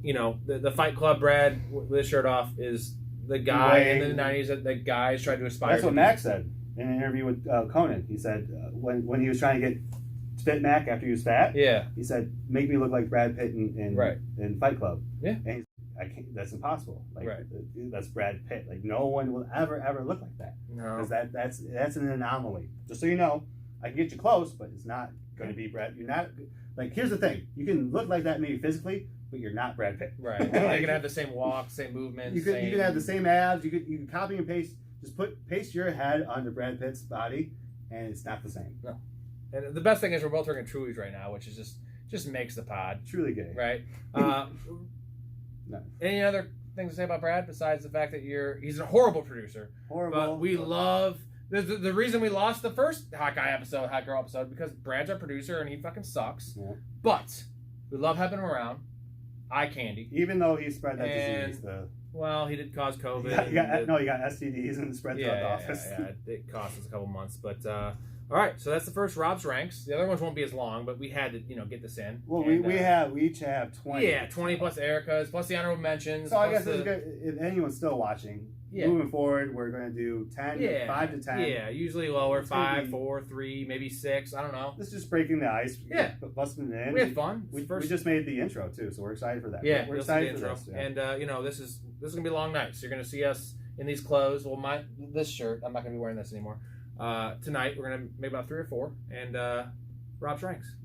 the Fight Club Brad with his shirt off is the guy in the 90s that the guys tried to aspire. That's what Max said in an interview with Conan. He said when he was trying to get fit Mac after he was fat. Yeah. He said, "Make me look like Brad Pitt in Fight Club." Yeah. And he's I can't. That's impossible. Right. That's Brad Pitt. No one will ever look like that. No. Because that's an anomaly. Just so you know, I can get you close, but it's not going to be Brad. You're not here's the thing. You can look like that maybe physically, but you're not Brad Pitt. Right. You can have the same walk, same movements. You can have the same abs. You can copy and paste Just paste your head onto Brad Pitt's body, and it's not the same. No. And the best thing is we're both drinking Trulies right now, which is just makes the pod. Truly gay. Right? No. Any other things to say about Brad besides the fact that he's a horrible producer? Horrible. But we love... The reason we lost the first Hot Guy episode, Hot Girl episode, because Brad's our producer and he fucking sucks. Yeah. But we love having him around. Eye candy. Even though he spread that disease. Well, he did cause COVID. He got STDs and spread throughout the office. Yeah, it cost us a couple months. But, all right, so that's the first Rob's Ranks. The other ones won't be as long, but we had to, get this in. Well, we each have 20. Yeah, 20 plus Erica's, plus the honorable mentions. So I guess if anyone's still watching, moving forward, we're going to do 10, 5 to 10. Yeah, usually lower, 5, 4, 3, maybe 6. I don't know. This is just breaking the ice. Yeah. Busting it in. We had fun. We just made the intro, too, so we're excited for that. Yeah, we're excited for this. Yeah. And, this is going to be a long night, so you're going to see us in these clothes. Well, this shirt, I'm not going to be wearing this anymore. Tonight, we're going to make about 3 or 4, and Rob's Ranks.